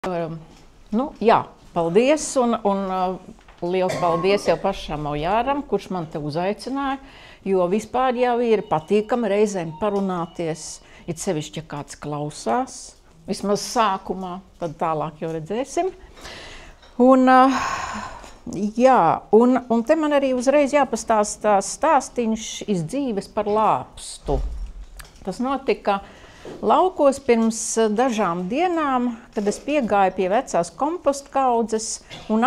Jā, paldies un liels paldies jau pašam Ojāram, kurš man te uzaicināja, jo vispār jau ir patīkami reizēm parunāties, it sevišķi, ja kāds klausās, vismaz sākumā, tad tālāk jau redzēsim. Un te man arī uzreiz jāpastāsta stāstiņš iz dzīves par lāpstu. Tas notika laukos pirms dažām dienām, kad es piegāju pie vecās kompostkaudzes un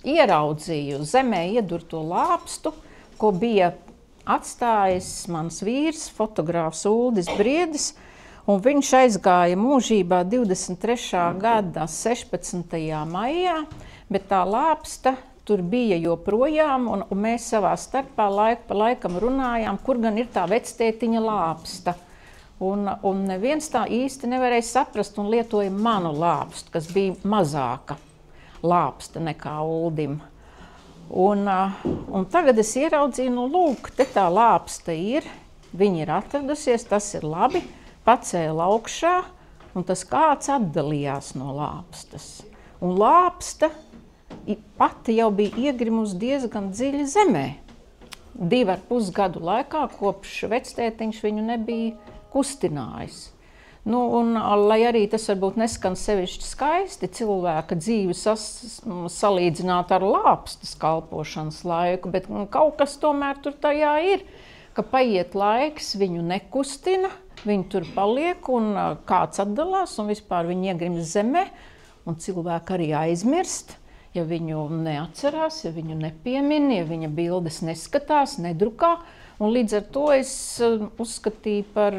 ieraudzīju zemē iedurto lāpstu, ko bija atstājis mans vīrs, fotogrāfs Uldis Briedis, un viņš aizgāja mūžībā 23. gada 16. maijā, bet tā lāpsta tur bija joprojām, un mēs savā starpā laiku pa laikam runājām, kur gan ir tā vectētiņa lāpsta. Un neviens tā īsti nevarēja saprast un lietoja manu lāpstu, kas bija mazāka lāpsta nekā Uldim. Un tagad es ieraudzīju, lūk, te tā lāpsta ir, viņa ir atradusies, tas ir labi, pacēla augšā, un tas kāds atdalījās no lāpstas. Un lāpsta pati jau bija iegrimusi diezgan dziļi zemē. 2,5 gadu laikā, kopš vectētiņš viņu nebija kustinājis. Lai arī tas varbūt neskan sevišķi skaisti cilvēka dzīvi salīdzināt ar lāpstas kalpošanas laiku, bet kaut kas tomēr tur tajā ir, ka paiet laiks, viņu nekustina, viņi tur paliek un kāds atdalās un vispār viņi iegrimst zemē un cilvēki arī aizmirst, ja viņu neatcerās, ja viņu nepiemin, ja viņa bildes neskatās, nedrukā. Un līdz ar to es uzskatīju par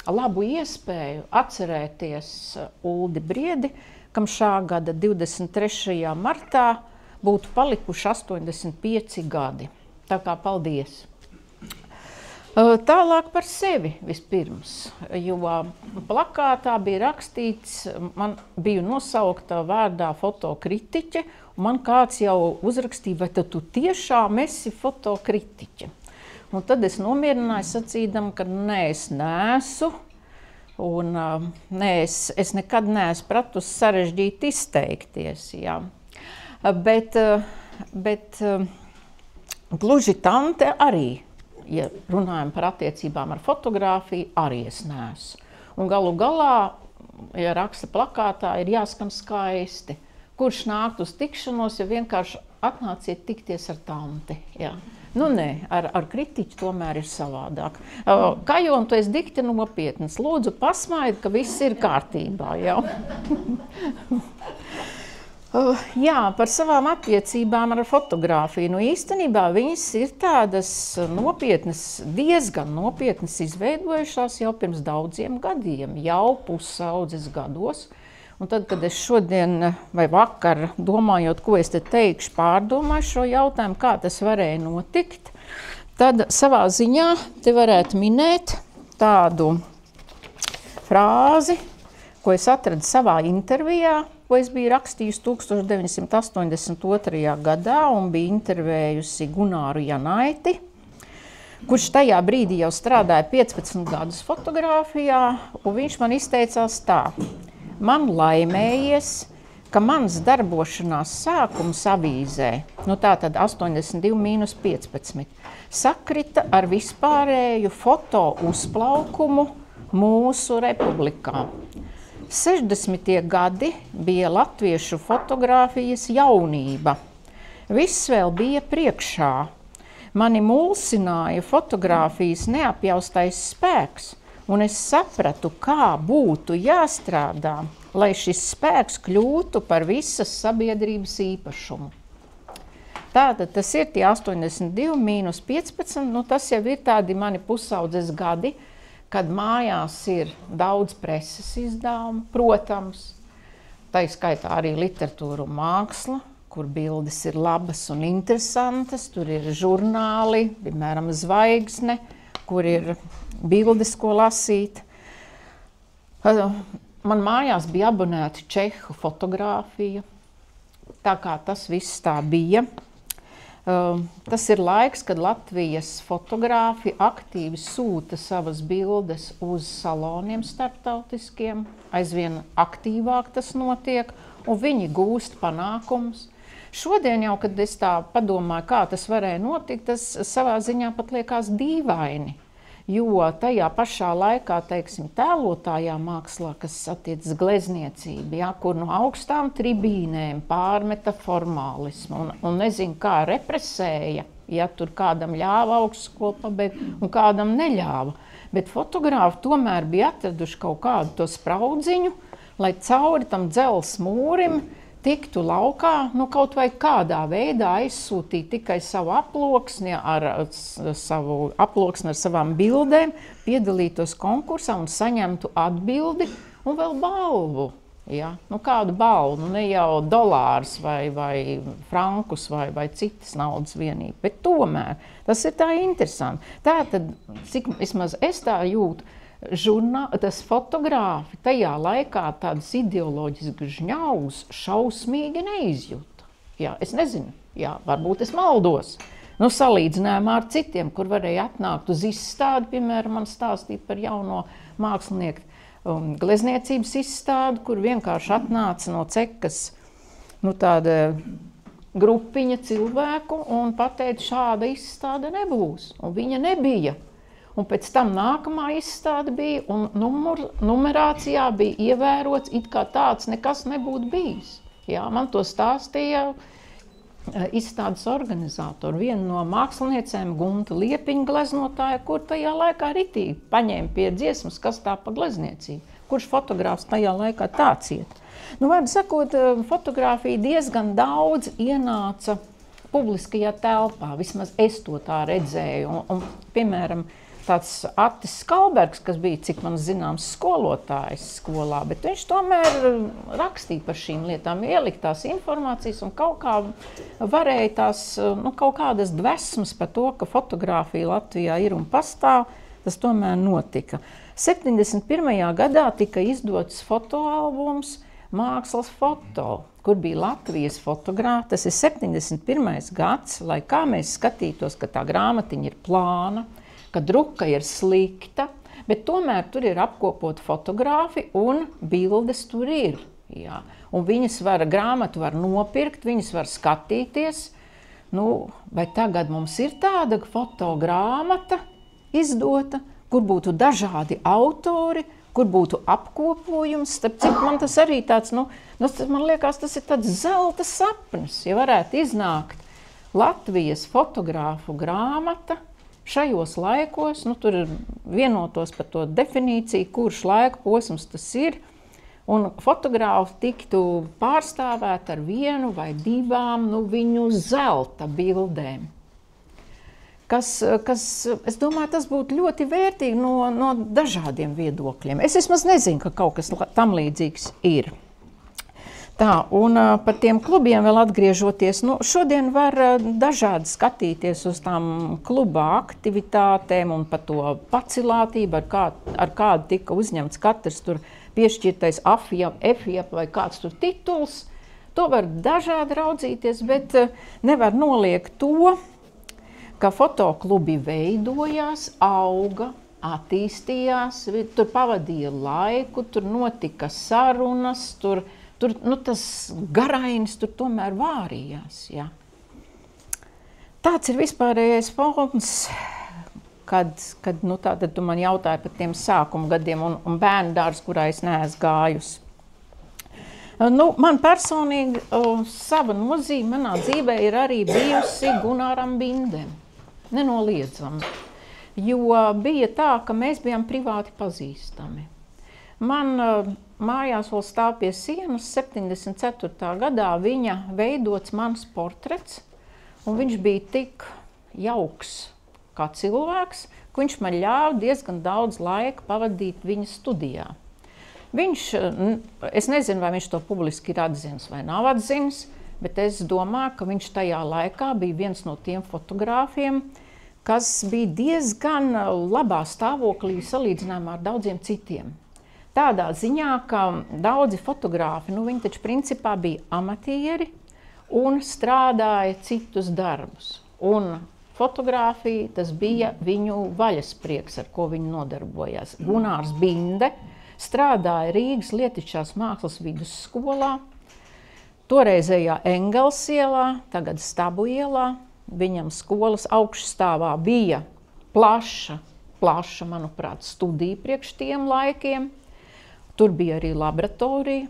labu iespēju atcerēties Uldi Briedi, kam šā gada 23. martā būtu palikuši 85 gadi. Tā kā paldies! Tālāk par sevi vispirms, jo plakātā bija rakstīts, man biju nosaukta vārdā fotokritiķe, un man kāds jau uzrakstīja, vai tu tiešām esi fotokritiķe. Un tad es nomierināju sacīdam, ka nē, es neesmu, un es nekad neesmu pratusi sarežģīt izteikties, jā. Bet gluži tante arī, ja runājam par attiecībām ar fotogrāfiju, arī es neesmu. Un galu galā, ja raksta plakātā, ir jāskan skaisti. Kurš nākt uz tikšanos, ja vienkārši atnāciet tikties ar tanti, jā. Nē, ar kritiķu tomēr ir savādāk. Kajon, tu esi dikti nopietnas. Lūdzu, pasmaidi, ka viss ir kārtībā, jā. Jā, par savām attiecībām ar fotogrāfiju. Īstenībā viņas ir tādas nopietnas, diezgan nopietnas izveidojušās jau pirms daudziem gadiem, jau pusaudzes gados. Un tad, kad es šodien vai vakar, domājot, ko es te teikšu, pārdomāju šo jautājumu, kā tas varēja notikt, tad savā ziņā te varētu minēt tādu frāzi, ko es atradu savā intervijā, ko es biju rakstījusi 1982. gadā un biju intervējusi Gunāru Janaiti, kurš tajā brīdī jau strādāja 15 gadus fotogrāfijā, un viņš man izteicās tā. Man laimējies, ka mans darbošanās sākums avīzē, tātad 82–15, sakrita ar vispārēju foto uzplaukumu mūsu republikā. 60. gadi bija latviešu fotogrāfijas jaunība. Viss vēl bija priekšā. Mani mulsināja fotogrāfijas neapjaustais spēks, un es sapratu, kā būtu jāstrādā, lai šis spēks kļūtu par visas sabiedrības īpašumu. Tātad tas ir tie 82–15, tas jau ir tādi mani pusaudzes gadi, kad mājās ir daudz preses izdevumu, protams, tā skaitā arī literatūra un māksla, kur bildes ir labas un interesantas, tur ir žurnāli, piemēram, Zvaigzne, kur ir bildes, ko lasīt. Man mājās bija abonēta čehu fotogrāfija, tā kā tas viss tā bija. Tas ir laiks, kad Latvijas fotogrāfi aktīvi sūta savas bildes uz saloniem starptautiskiem, aizvien aktīvāk tas notiek, un viņi gūst panākumus. Šodien jau, kad es tā padomāju, kā tas varēja notikt, tas savā ziņā pat liekas dīvaini. Jo tajā pašā laikā, teiksim, tēlotājā mākslā, kas attiecas glezniecību, ja, kur no augstām tribīnēm pārmeta formālismu un nezinu, kā represēja, ja tur kādam ļāva augstskolu pabeigt un kādam neļāva. Bet fotogrāfi tomēr bija atraduši kaut kādu to spraudziņu, lai cauri tam dzelzs mūrim tiktu laukā, nu kaut vai kādā veidā aizsūtīt tikai savu aploksni ar savām bildēm, piedalītos konkursā un saņemtu atbildi un vēl balvu. Ja? Nu, kādu balvu, nu, ne jau dolārus vai frankus vai citas naudas vienību, bet tomēr tas ir tā interesanti. Tātad, cik vismaz es tā jūtu, tas fotogrāfi tajā laikā tādas ideoloģiskas žņaugus šausmīgi neizjūta. Jā, es nezinu, jā, varbūt es maldos. Nu, salīdzinājumā ar citiem, kur varēja atnākt uz izstādi, piemēram, man stāstīja par jauno mākslinieku glezniecības izstādi, kur vienkārši atnāca no cekas tāda grupiņa cilvēku un pateica, šāda izstāde nebūs. Un viņa nebija. Un pēc tam nākamā izstāde bija, un numerācijā bija ievērots, it kā tāds nekas nebūtu bijis. Jā, man to stāstīja izstādes organizatori. Viena no māksliniecēm, Gunta Liepiņa gleznotāja, kur tajā laikā ritīgi paņēma pie dziesmas, kas tā pa glezniecību. Kurš fotogrāfs tajā laikā tā cieta. Nu, vārdu sakot, fotogrāfija diezgan daudz ienāca publiskajā telpā. Vismaz es to tā redzēju. Un piemēram, tāds Attis Skalbergs, kas bija, cik man zināms, skolotājs skolā, bet viņš tomēr rakstīja par šīm lietām, ielikt tās informācijas un kaut kā varēja tās, kaut kādas dvesmas par to, ka fotogrāfija Latvijā ir un pastāv, tas tomēr notika. 71. gadā tika izdots fotoalbums Mākslas foto, kur bija Latvijas fotogrāfi. Tas ir 71. gads, lai kā mēs skatītos, ka tā grāmatiņa ir plāna, ka druka ir slikta, bet tomēr tur ir apkopot fotografi un bildes tur ir. Jā. Un grāmatu var nopirkt, viņas var skatīties. Nu, vai tagad mums ir tāda fotogrāmata izdota, kur būtu dažādi autori, kur būtu apkopojums, starp citu man tas arī tāds, man liekas, tas ir tāds zelta sapnis, ja varētu iznākt Latvijas fotogrāfu grāmata, šajos laikos, tur ir vienotos par to definīciju, kurš laika posms tas ir, un fotogrāfi tiktu pārstāvēt ar vienu vai divām viņu zelta bildēm. Kas, es domāju, tas būtu ļoti vērtīgi no dažādiem viedokļiem. Es vismaz nezinu, ka kaut kas tam līdzīgs ir. Tā, un par tiem klubiem vēl atgriežoties, šodien var dažādi skatīties uz tām klubā aktivitātēm un par to pacilātību, ar kādu tika uzņemts katrs tur piešķirtais F-jap vai kāds tur tituls. To var dažādi raudzīties, bet nevar noliegt to, ka fotoklubi veidojās, auga, attīstījās, tur pavadīja laiku, tur notika sarunas, tur tas garainis tur tomēr vārījās. Ja. Tāds ir vispārējais fons, kad tātad tu man jautāji par tiem sākuma gadiem un bērnu dārzu, kurā es neesmu gājusi. Man personīgi sava nozīme manā dzīvē ir arī bijusi Gunāram Bindem, nenoliedzami. Jo bija tā, ka mēs bijām privāti pazīstami. Man mājās vēl stāv pie sienas 74. gadā viņa veidots mans portrets, un viņš bija tik jauks kā cilvēks, ka viņš man ļāva diezgan daudz laika pavadīt viņa studijā. Es nezinu, vai viņš to publiski ir atzinis vai nav atzinis, bet es domāju, ka viņš tajā laikā bija viens no tiem fotogrāfiem, kas bija diezgan labā stāvoklī salīdzinājumā ar daudziem citiem. Tādā ziņā, ka daudzi fotogrāfi, viņi taču principā bija amatieri, un strādāja citus darbus. Un fotografija, tas bija viņu vaļasprieks, ar ko viņi nodarbojās. Gunārs Binde strādāja Rīgas Lietišķās mākslas vidusskolā, toreizējā Engels ielā, tagad Stabu ielā. Viņam skolas augšstāvā bija plaša, manuprāt, studija priekš tiem laikiem. Tur bija arī laboratorija.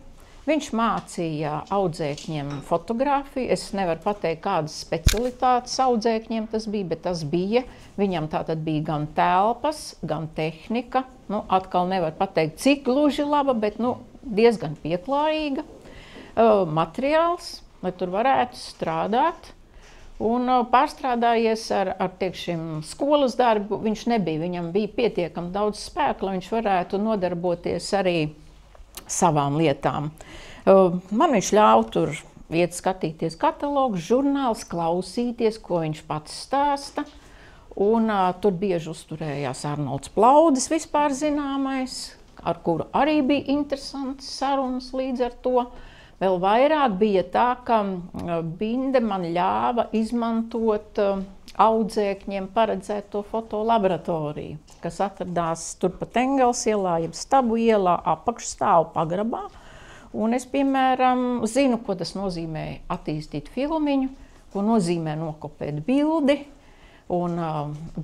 Viņš mācīja audzēkņiem fotografiju. Es nevaru pateikt, kādas specialitātes audzēkņiem tas bija, bet tas bija. Viņam tātad bija gan telpas, gan tehnika. Atkal nevar pateikt, cik gluži laba, bet diezgan pieklājīga. Materiāls, lai tur varētu strādāt. Un pārstrādājies ar tiekšim, skolas darbu, viņš nebija. Viņam bija pietiekami daudz spēka, lai viņš varētu nodarboties arī savām lietām. Man viņš ļauj tur iet skatīties katalogus, žurnālus, klausīties, ko viņš pats stāsta. Un tur bieži uzturējās Arnolds Plaudis, vispār zināmais, ar kuru arī bija interesants sarunas līdz ar to. Vēl vairāk bija tā, ka Binde man ļāva izmantot audzēkņiem paredzēto fotolaboratoriju, kas atradās turpat Engels ielā, jeb Stabu ielā, apakšstāvu pagrabā. Un es, piemēram, zinu, ko tas nozīmē attīstīt filmiņu, ko nozīmē nokopēt bildi. Un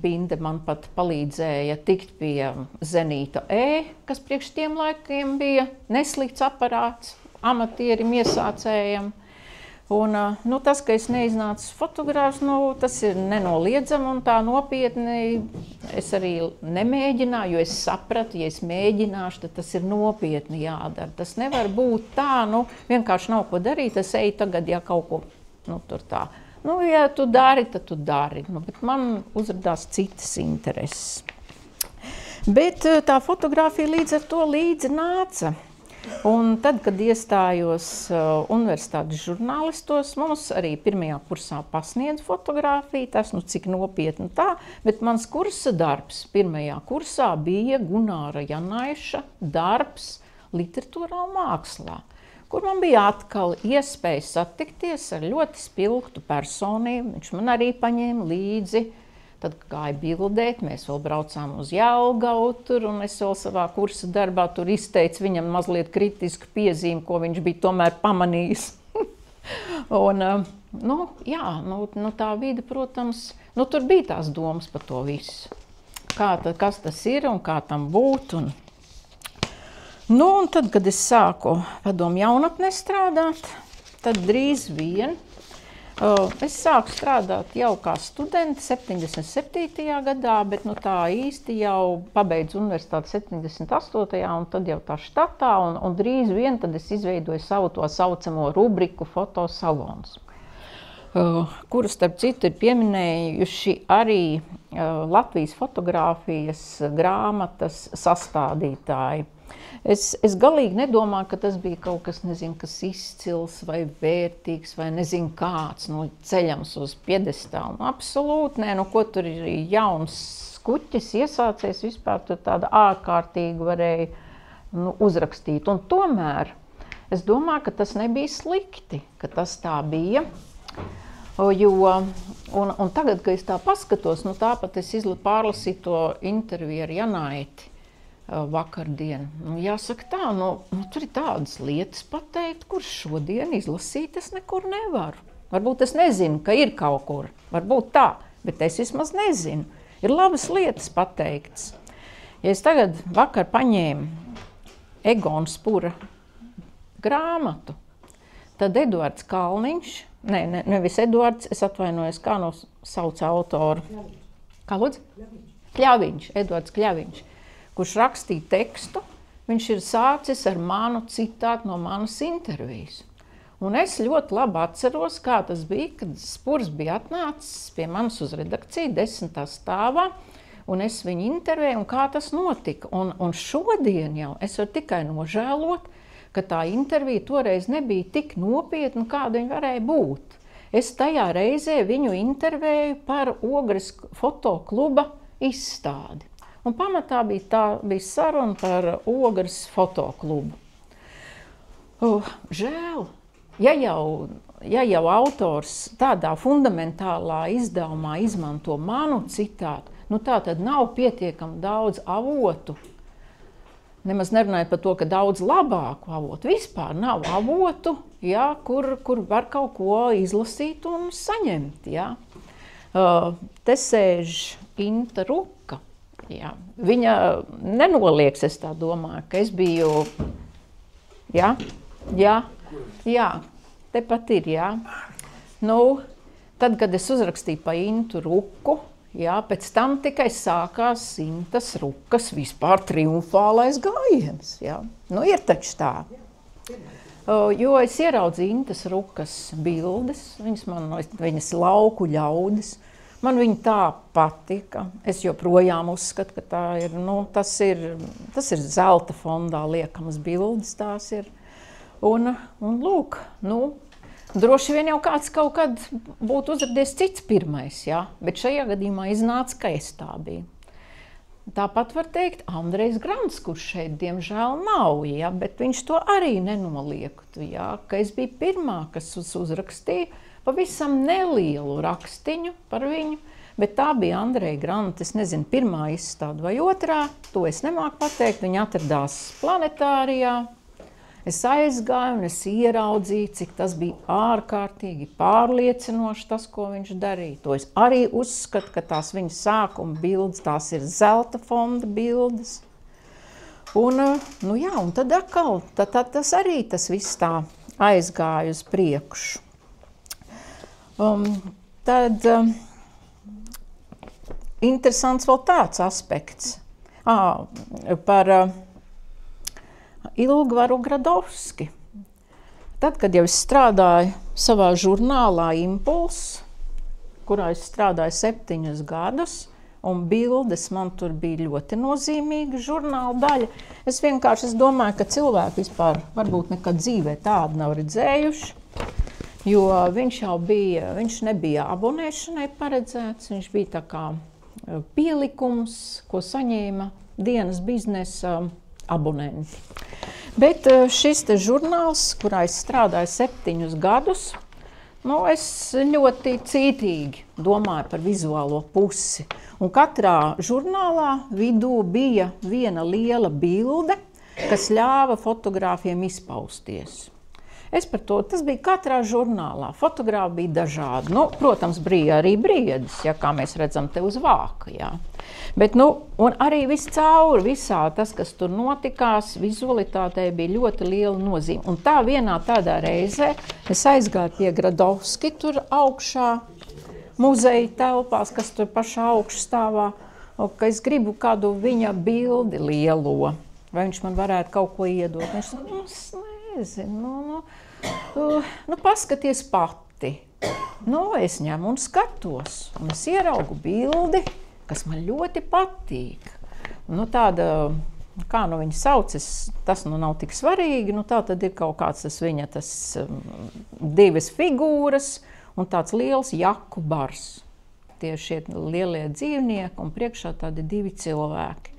Binde man pat palīdzēja tikt pie Zenīta E, kas priekš tiem laikiem bija neslikts aparāts. Amatierim, iesācējam. Un, tas, ka es neiznācu fotogrāfs, tas ir nenoliedzami un tā nopietni. Es arī nemēģināju, jo es sapratu, ja es mēģināšu, tad tas ir nopietni jādara. Tas nevar būt tā, vienkārši nav ko darīt, es eju tagad, ja kaut ko, tur tā. Ja tu dari, tad tu dari. Bet man uzradās citas intereses. Bet tā fotografija līdz ar to līdzi nāca. Un tad, kad iestājos universitātes žurnālistos, mums arī pirmajā kursā pasniedz fotografiju, tas cik nopietni tā, bet mans kursa darbs pirmajā kursā bija Gunāra Janaiša darbs literatūrā un mākslā, kur man bija atkal iespēja satikties ar ļoti spilgtu personību. Viņš man arī paņēma līdzi. Tad gāja bildēt, mēs vēl braucām uz Jelgavu tur, un es vēl savā kursa darbā tur izteicu viņam mazliet kritisku piezīmi, ko viņš bija tomēr pamanījis. Un, tā vide, protams, tur bija tās domas par to visu. Kas tas ir un kā tam būt. Un tad, kad es sāku padomu jaunatnē strādāt, tad drīz vien es sāku strādāt jau kā studenti 77. gadā, bet tā īsti jau pabeidzu universitāti 78. un tad jau tā štatā, un drīz vien tad es izveidoju savu to saucamo rubriku fotosalons, kuru starp citu ir pieminējuši arī Latvijas fotogrāfijas grāmatas sastādītāji. Es galīgi nedomāju, ka tas bija kaut kas, kas izcils vai vērtīgs vai nezinu kāds, ceļams uz piedestālu. Absolūti nē, ko tur ir jauns skuķis, iesācies vispār, tur tāda ārkārtīgi varēja uzrakstīt. Un tomēr es domāju, ka tas nebija slikti, ka tas tā bija. Un tagad, kad es tā paskatos, tāpat es pārlasīju to interviju ar Janaiti vakardien. Jāsaka tā, tur ir tādas lietas pateikt, kuras šodien izlasīt es nekur nevaru. Varbūt es nezinu, ka ir kaut kur, varbūt tā, bet es vismaz nezinu. Ir labas lietas pateikts. Ja es tagad vakar paņēmu Egona Spura grāmatu, tad Eduards Kalniņš, nevis Eduards, es atvainojos, kā sauc autoru? Kā lūdzu? Kļaviņš, Eduards Kļaviņš. Kurš rakstīja tekstu, viņš ir sācis ar manu citātu no manas intervijas. Un es ļoti labi atceros, kā tas bija, kad Spurs bija atnācis pie manis uz redakciju 10. stāvā, un es viņu intervēju, un kā tas notika. Un šodien jau es varu tikai nožēlot, ka tā intervija toreiz nebija tik nopietna, kāda viņa varēja būt. Es tajā reizē viņu intervēju par Ogres fotokluba izstādi. Un pamatā bija saruna par Ogres fotoklubu. Žēl, ja jau ja jau autors tādā fundamentālā izdevumā izmanto manu citātu, nu tā tad nav pietiekami daudz avotu. Nemaz nerunājot par to, ka daudz labāku avotu. Vispār nav avotu, ja, kur var kaut ko izlasīt un saņemt. Ja. Te sēž Inta Ruka. Ja. Viņa nenolieks, es tā domāju, ka es biju... Ja, tepat ir, ja. Nu, tad, kad es uzrakstīju pa Intu Ruku, jā, pēc tam tikai sākās Intas Rukas vispār triumfālais gājiens. Jā. Nu, ir taču tā. Jo es ieraudzīju Intas Rukas bildes, viņas lauku ļaudis. Man viņa tā patika. Es joprojām uzskatu, ka tā ir, nu, tas ir zelta fondā liekamas bildes, tās ir. Un lūk, nu, droši vien jau kāds kaut kad būtu uzradies cits pirmais, jā, bet šajā gadījumā iznāca, ka es tā biju. Tāpat var teikt Andrejs Grants, kurš šeit diemžēl nav, jā, bet viņš to arī nenoliektu, jā, ka es biju pirmā, kas uzrakstīja pavisam nelielu rakstiņu par viņu, bet tā bija Andreja Granta, es nezinu, pirmā izstāde vai otrā, to es nemāku pateikt, viņa atradās planetārijā. Es aizgāju un es ieraudzīju, cik tas bija ārkārtīgi pārliecinoši tas, ko viņš darīja. To es arī uzskatu, ka tās viņa sākuma bildes, tās ir zelta fonda bildes. Un, nu jā, un tad atkal, tad tas arī tas viss tā aizgāja uz priekšu. Tad interesants vēl tāds aspekts par Ilgvaru Gradovski. Tad, kad jau es strādāju savā žurnālā Impulss, kurā es strādāju 7 gadus, un bildes man tur bija ļoti nozīmīga žurnāla daļa, es domāju, ka cilvēki vispār varbūt nekad dzīvē tādu nav redzējuši, jo viņš nebija abonēšanai paredzēts, viņš bija tā kā pielikums, ko saņēma dienas biznesa abonenti. Bet šis te žurnāls, kurā es strādāju 7 gadus, nu, es ļoti cītīgi domāju par vizuālo pusi. Un katrā žurnālā vidū bija viena liela bilde, kas ļāva fotogrāfiem izpausties. Es par to, tas bija katrā žurnālā. Fotogrāfi bija dažādi. Nu, protams, bija arī briedis, ja, kā mēs redzam te uz vāka. Ja. Bet, nu, un arī viscauri, visā tas, kas tur notikās, vizualitātei bija ļoti liela nozīme. Un tā vienā tādā reizē es aizgāju pie Gradovski tur augšā, muzeja telpās, kas tur pašā augšstāvā, ka es gribu kādu viņa bildi lielo. Vai viņš man varētu kaut ko iedot? Viņš saka, nezinu, nu, paskaties pati. Nu, es ņemu un skatos, un es ieraugu bildi, kas man ļoti patīk. Nu, tāda, kā nu viņa sauc, tas nu nav tik svarīgi, nu tā tad ir kaut kāds tas divas figūras un tāds liels jaku bars. Tie šie lielie dzīvnieki un priekšā tādi 2 cilvēki.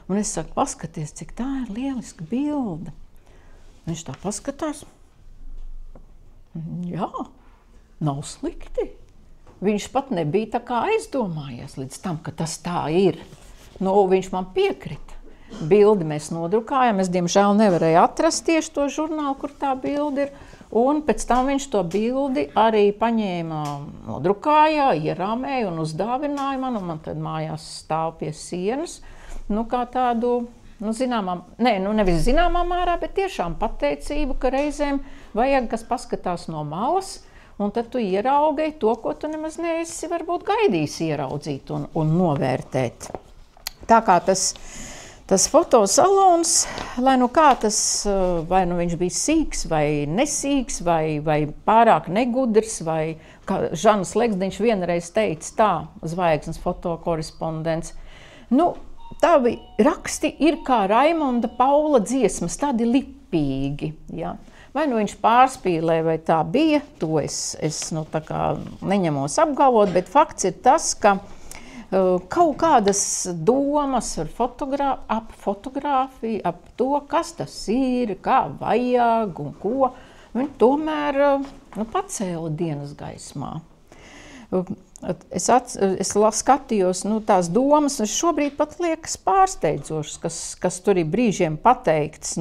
Un es saku, paskaties, cik tā ir lieliska bilde. Viņš tā paskatās. Jā, nav slikti. Viņš pat nebija tā kā aizdomājies līdz tam, ka tas tā ir. Nu, viņš man piekrita. Bildi mēs nodrukājām. Es, diemžēl, nevarēju atrast tieši to žurnālu, kur tā bilde ir. Un pēc tam viņš to bildi arī paņēma, nodrukājā, ierāmēja un uzdāvināja man. Un man tad mājās stāv pie sienas. Nu, kā tādu, nu, nevis zināmā mērā, bet tiešām pateicību, ka reizēm vajag, kas paskatās no malas, un tad tu ieraugai to, ko tu nemaz neesi varbūt gaidījis ieraudzīt un novērtēt. Tā kā tas fotosalons, lai nu kā tas, vai nu viņš bija sīks vai nesīks, vai pārāk negudrs, vai kā Žanas Leksdiņš vienreiz teica tā, zvaigznes fotokorespondents, nu, tavi raksti ir kā Raimonda Paula dziesmas, tādi lipīgi. Ja. Vai nu viņš pārspīlē, vai tā bija, to es nu, tā kā neņemos apgalvot, bet fakts ir tas, ka kaut kādas domas ap fotogrāfiju, ap to, kas tas ir, kā vajag un ko, viņi tomēr pacēla dienas gaismā. Es skatījos tās domas, un šobrīd pat liekas pārsteidzošas, kas tur ir brīžiem pateikts.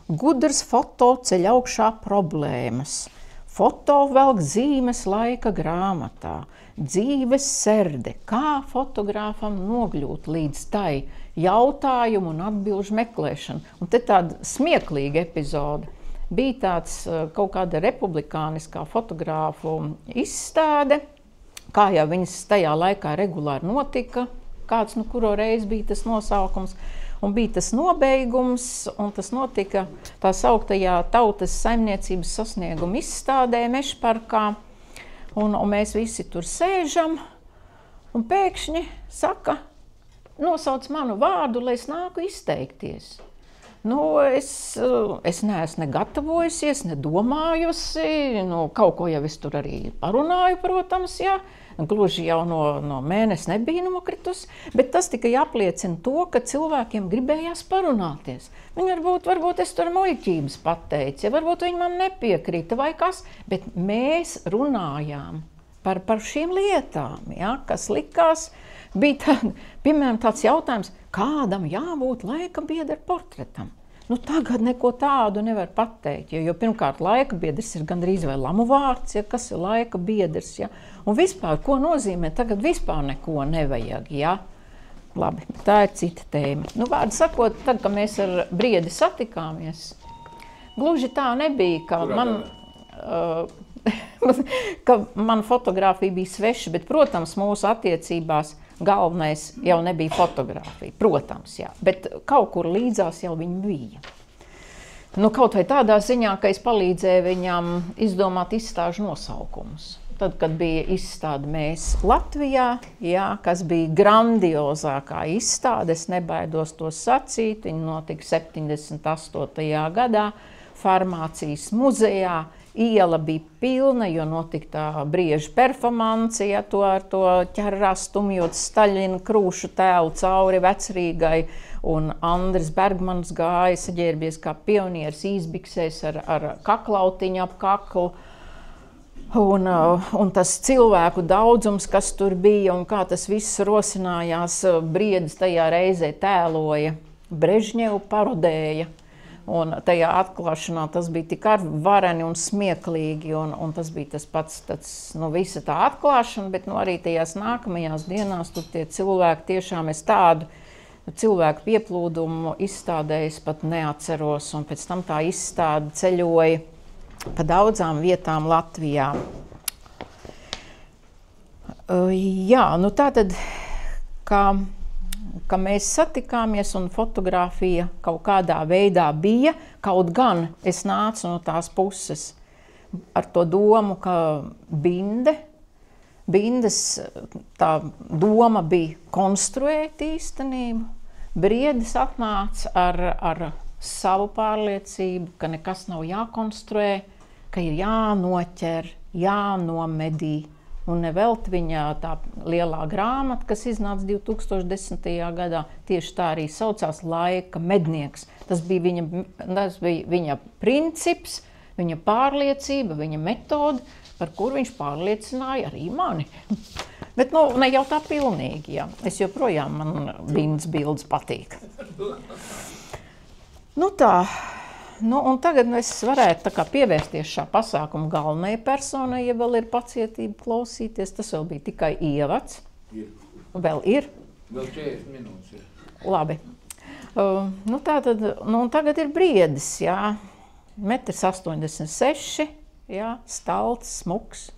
Gudrs foto ceļ augšā problēmas. Foto velk zīmes laika grāmatā. Dzīves serde, kā fotogrāfam nogļūt līdz tai jautājumu un atbilžu meklēšanu. Un te tāda smieklīga epizode. Bija tāds kaut kāda republikāniskā fotogrāfu izstāde, kā jau viņas tajā laikā regulāri notika, kāds kuro reizi bija tas nosaukums, un bija tas nobeigums, un tas notika tā sauktajā Tautas saimniecības sasnieguma izstādē Mežparkā, un mēs visi tur sēžam, un pēkšņi saka, nosauc manu vārdu, lai es nāku izteikties. Es neesmu ne gatavojusies, ne domājusi, kaut ko jau es tur arī parunāju, protams, jā. Gluži jau no mēnesi nebija nokritus, bet tas tikai apliecina to, ka cilvēkiem gribējās parunāties. Viņi varbūt es tur muļķības pateicu, ja varbūt viņi man nepiekrita vai kas, bet mēs runājām par šīm lietām, ja, kas likās. Bija piemēram tāds jautājums, kādam jābūt laika biedra portretam. Tagad neko tādu nevar pateikt, jo pirmkārt laika biedrs ir gandrīz vai lamu vārds, ja, kas ir laika biedrs. Ja. Un vispār, ko nozīmē, tagad vispār neko nevajag. Ja. Labi, tā ir cita tēma. Vārdu sakot, tad, kad mēs ar Briedi satikāmies, gluži tā nebija, ka man fotografija bija sveša, bet, protams, mūsu attiecībās galvenais jau nebija fotografija, protams, jā, bet kaut kur līdzās jau viņa bija. Kaut vai tādā ziņā, ka es palīdzēju viņam izdomāt izstāžu nosaukumus. Tad, kad bija izstāde Mēs Latvijā, jā, kas bija grandiozākā izstāde, es nebaidos to sacīt, viņa notika 78. gadā Farmācijas muzejā. Iela bija pilna, jo notika tā brieža performance, ja, ar to ķerrā stumjot Staļina krūšu tēlu cauri Vecrīgai, un Andris Bergmans gāja saģērbies kā pionieris īsbiksēs ar kaklautiņu ap kaklu. Un tas cilvēku daudzums, kas tur bija un kā tas viss rosinājās, Briedis tajā reizē tēloja, Brežņevu parodēja. Un tajā atklāšanā tas bija tik vareni un smieklīgi, un tas bija tas pats, visa tā atklāšana, bet arī tajās nākamajās dienās tur tie cilvēki tiešām es tādu cilvēku pieplūdumu izstādēs pat neatceros, un pēc tam tā izstāde ceļoja pa daudzām vietām Latvijā. Jā, tātad, ka mēs satikāmies un fotografija kaut kādā veidā bija, kaut gan es nācu no tās puses ar to domu, ka Bindes tā doma bija konstruēt īstenību. Briedis atnāca ar savu pārliecību, ka nekas nav jākonstruē, ka ir jānoķer, jānomedī. Un nevelti viņa tā lielā grāmata, kas iznāca 2010. gadā, tieši tā arī saucās Laika mednieks. Tas bija viņa princips, viņa pārliecība, viņa metode, par kuru viņš pārliecināja arī mani. Bet ne jau tā pilnīgi, jā. Es joprojām man Bindes bildes patīk. Tā. Un tagad es varētu tā kā pievērsties šā pasākuma galvenajai personai, ja vēl ir pacietība klausīties. Tas vēl bija tikai ievads. Ir. Vēl ir? Vēl 40 minūtes ir. Labi. Tagad ir Briedis, jā. 1,86 m, jā, stalts, smuks.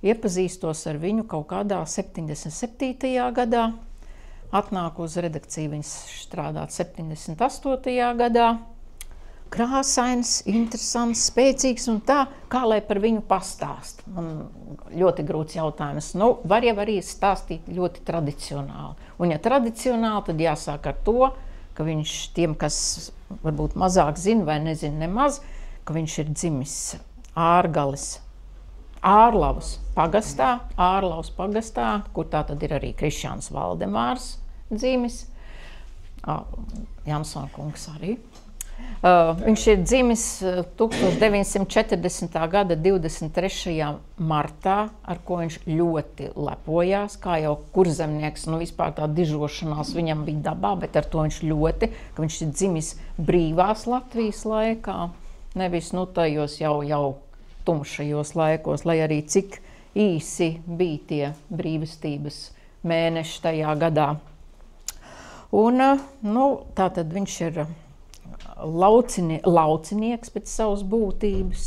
Iepazīstos ar viņu kaut kādā 77. gadā. Atnāku uz redakciju, viņas strādāt 78. gadā. Krāsains, interesants, spēcīgs un tā, kā lai par viņu pastāst. Man ļoti grūts jautājums. Var jau arī stāstīt ļoti tradicionāli. Un ja tradicionāli, tad jāsāk ar to, ka viņš tiem, kas varbūt mazāk zina vai nezina nemaz, ka viņš ir dzimis Ārlavas pagastā, kur tā tad ir arī Krišjāns Valdemārs dzimis. Jansona kungs arī. Viņš ir dzimis 1940. gada 23. martā, ar ko viņš ļoti lepojās, kā jau kurzemnieks, vispār tā dižošanās viņam bija dabā, bet ar to viņš ļoti, ka viņš ir dzimis brīvās Latvijas laikā, nevis tajos jau tumšajos laikos, lai arī cik īsi bija tie brīvestības mēneši tajā gadā. Un, tātad viņš ir laucinieks pēc savas būtības.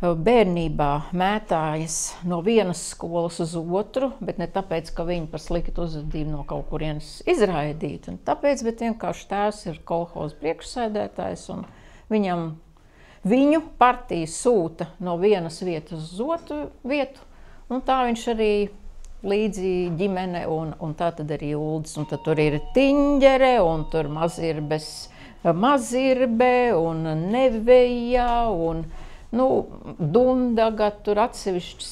Bērnībā mētājas no vienas skolas uz otru, bet ne tāpēc, ka viņi par sliktu uzvedību no kaut kurienes izraidītu, un tāpēc, bet vienkārši tēvs ir kolhoza priekšsēdētājs, un viņu partija sūta no vienas vietas uz otru vietu, un tā viņš arī līdzi ģimene, un tā tad arī Uldis, un tad tur ir Tiņģere, un tur Mazirbe un Neveja un Dundaga, tur atsevišķas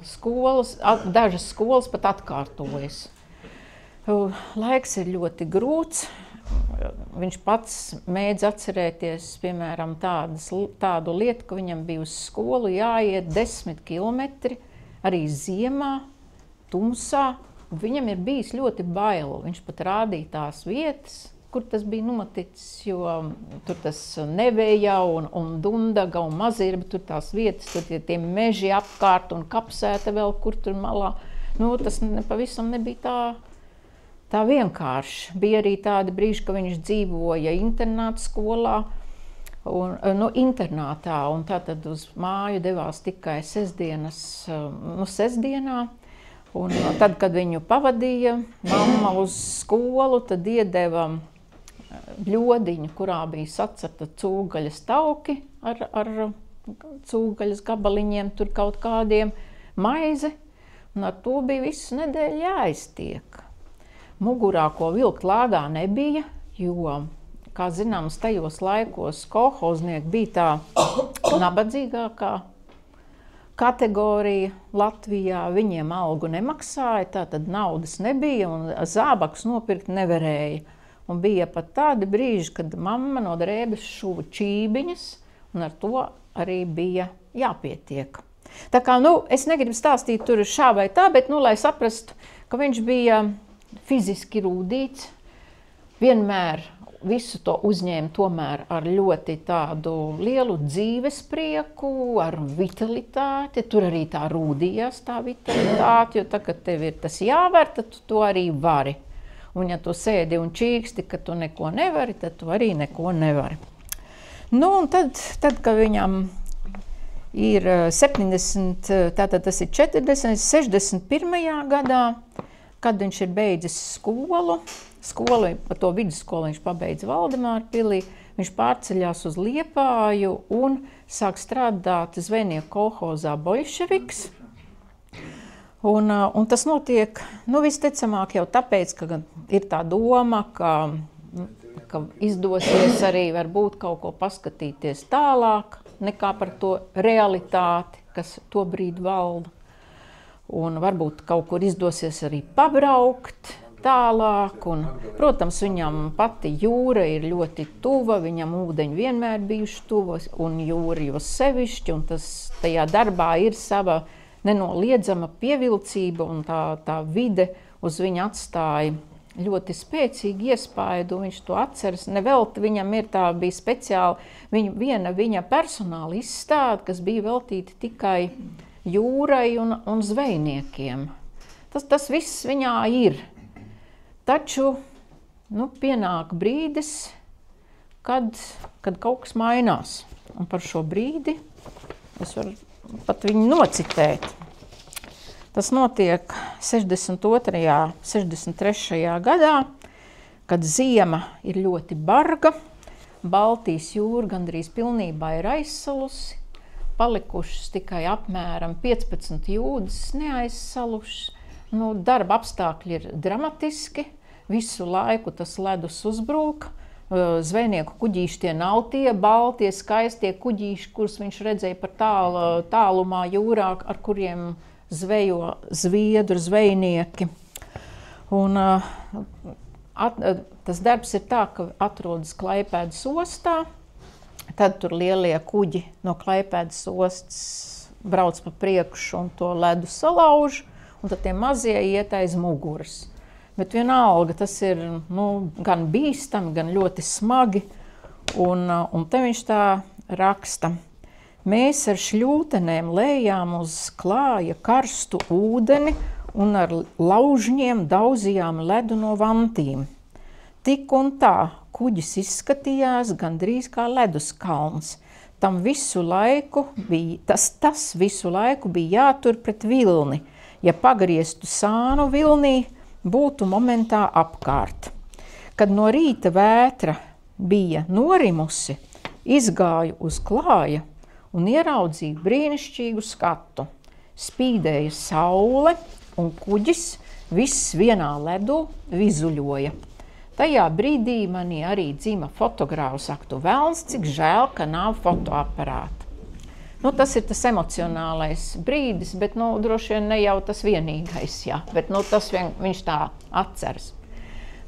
skolas, dažas skolas pat atkārtojas. Laiks ir ļoti grūts. Viņš pats mēdz atcerēties, piemēram, tādu lietu, ka viņam bija uz skolu jāiet 10 kilometri, arī ziemā, tumsā. Viņam ir bijis ļoti bail. Viņš pat rādīja tās vietas, kur tas bija noticis, jo tur tas Neveja un Dundaga un Mazirba, tur tās vietas, tur tie meži apkārt un kapsēta vēl, kur tur malā. Tas pavisam nebija tā vienkārši. Bija arī tādi brīži, ka viņš dzīvoja internāta skolā, internātā, un tātad uz māju devās tikai sestdienā. Un tad, kad viņu pavadīja mamma uz skolu, tad iedeva bļodiņu, kurā bija sacepta cūgaļas tauki ar cūgaļas gabaliņiem, tur kaut kādiem maize, un ar to bija visu nedēļu jāiztiek. Mugurā, ko vilkt lāgā nebija, jo, kā zināms, tajos laikos kolhoznieki bija tā nabadzīgākā kategorija Latvijā. Viņiem algu nemaksāja, tātad naudas nebija un zābakus nopirkt nevarēja. Un bija pat tādi brīži, kad mamma no drēbes šuva čībiņas, un ar to arī bija jāpietiek. Tā kā, es negribu stāstīt tur šā vai tā, bet, lai saprastu, ka viņš bija fiziski rūdīts, vienmēr visu to uzņēma tomēr ar ļoti tādu lielu dzīvesprieku, ar vitalitāti. Tur arī tā rūdījās tā vitalitāte, jo tā, kad tev ir tas jāvar, tad tu to arī vari. Un ja tu sēdi un čīksti, ka tu neko nevari, tad tu arī neko nevari. Un tad, kad viņam ir 70, tātad tas ir 40, 61. gadā, kad viņš ir beidzis skolu, pa to vidusskolu viņš pabeidza Valdemārpilī, viņš pārceļās uz Liepāju un sāk strādāt zvejnieku kolhozā Boļševiks. Un tas notiek, visticamāk jau tāpēc, ka ir tā doma, ka izdosies arī varbūt kaut ko paskatīties tālāk, nekā par to realitāti, kas tobrīd valda. Un varbūt kaut kur izdosies arī pabraukt tālāk. Un, protams, viņam pati jūra ir ļoti tuva, viņam ūdeņi vienmēr bijuši tuva, un jūra jau sevišķi, un tajā darbā ir sava nenoliedzama pievilcība, un tā vide uz viņu atstāja ļoti spēcīgi iespaidu, viņš to atceras. Nevelti viņam bija speciāli viņa personāla izstāde, kas bija veltīta tikai jūrai un zvejniekiem. Tas viss viņā ir. Taču pienāk brīdis, kad kaut kas mainās. Un par šo brīdi es varu pat viņu nocitēt. Tas notiek 62. 63. gadā, kad ziema ir ļoti barga, Baltijas jūra gandrīz pilnībā ir aizsalusi, palikušas tikai apmēram 15 jūdzes neaizsalušas. Darba apstākļi ir dramatiski, visu laiku tas ledus uzbrūk. Zvejnieku kuģīši tie nav tie baltie, skaistie kuģīši, kurus viņš redzēja par tālumā jūrā, ar kuriem zvejo zviedru zvejnieki. Un tas darbs ir tā, ka atrodas Klaipēdas ostā, Tad tur lielie kuģi no Klaipēdas ostas brauc pa priekšu un to ledu salauž, un tad tie mazie iet aiz muguras. Bet vienalga, tas ir gan bīstami, gan ļoti smagi, un te viņš tā raksta. Mēs ar šļūtenēm lējām uz klāja karstu ūdeni un ar laužņiem dauzījām ledu no vantīm. Tik un tā kuģis izskatījās gandrīz kā ledus kalns. Tas visu laiku bija jātur pret vilni. Ja pagrieztu sānu vilnī, būtu momentā apkārt. Kad no rīta vētra bija norimusi, izgāju uz klāja un ieraudzīju brīnišķīgu skatu. Spīdēja saule un kuģis viss vienā ledū vizuļoja. Tajā brīdī manī arī dzima fotogrāfs, ak tu velns, cik žēl, ka nav fotoaparāta. Tas ir tas emocionālais brīdis, bet droši vien ne jau tas vienīgais, jā, bet tas viņš tā atceras.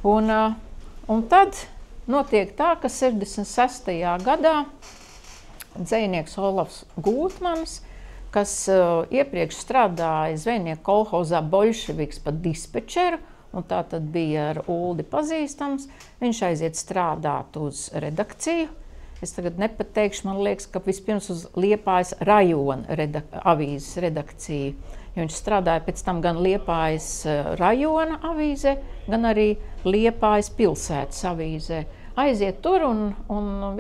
Un tad notiek tā, ka 66. gadā dzejnieks Olafs Gultmans, kas iepriekš strādāja zvejnieku kolhozā Boļševiks pa dispečeru, un tā tad bija ar Uldi pazīstams, viņš aiziet strādāt uz redakciju. Es tagad nepateikšu, man liekas, ka vispirms uz Liepājas rajona avīzes redakciju. Jo viņš strādāja pēc tam gan Liepājas rajona avīzē, gan arī Liepājas pilsētas avīzē. Aiziet tur un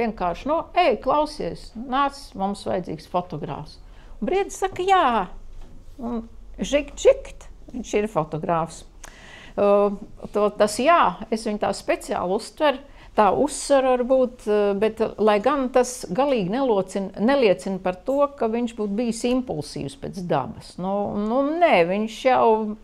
vienkārši, ej, klausies, nāc, mums vajadzīgs fotogrāfs. Un Briedis saka, jā, un žikt, viņš ir fotogrāfs. Tas jā, es viņu tā speciāli uztveru, tā uzsveru varbūt, bet lai gan tas galīgi neliecina par to, ka viņš būtu bijis impulsīvs pēc dabas. Nē, viņš jau,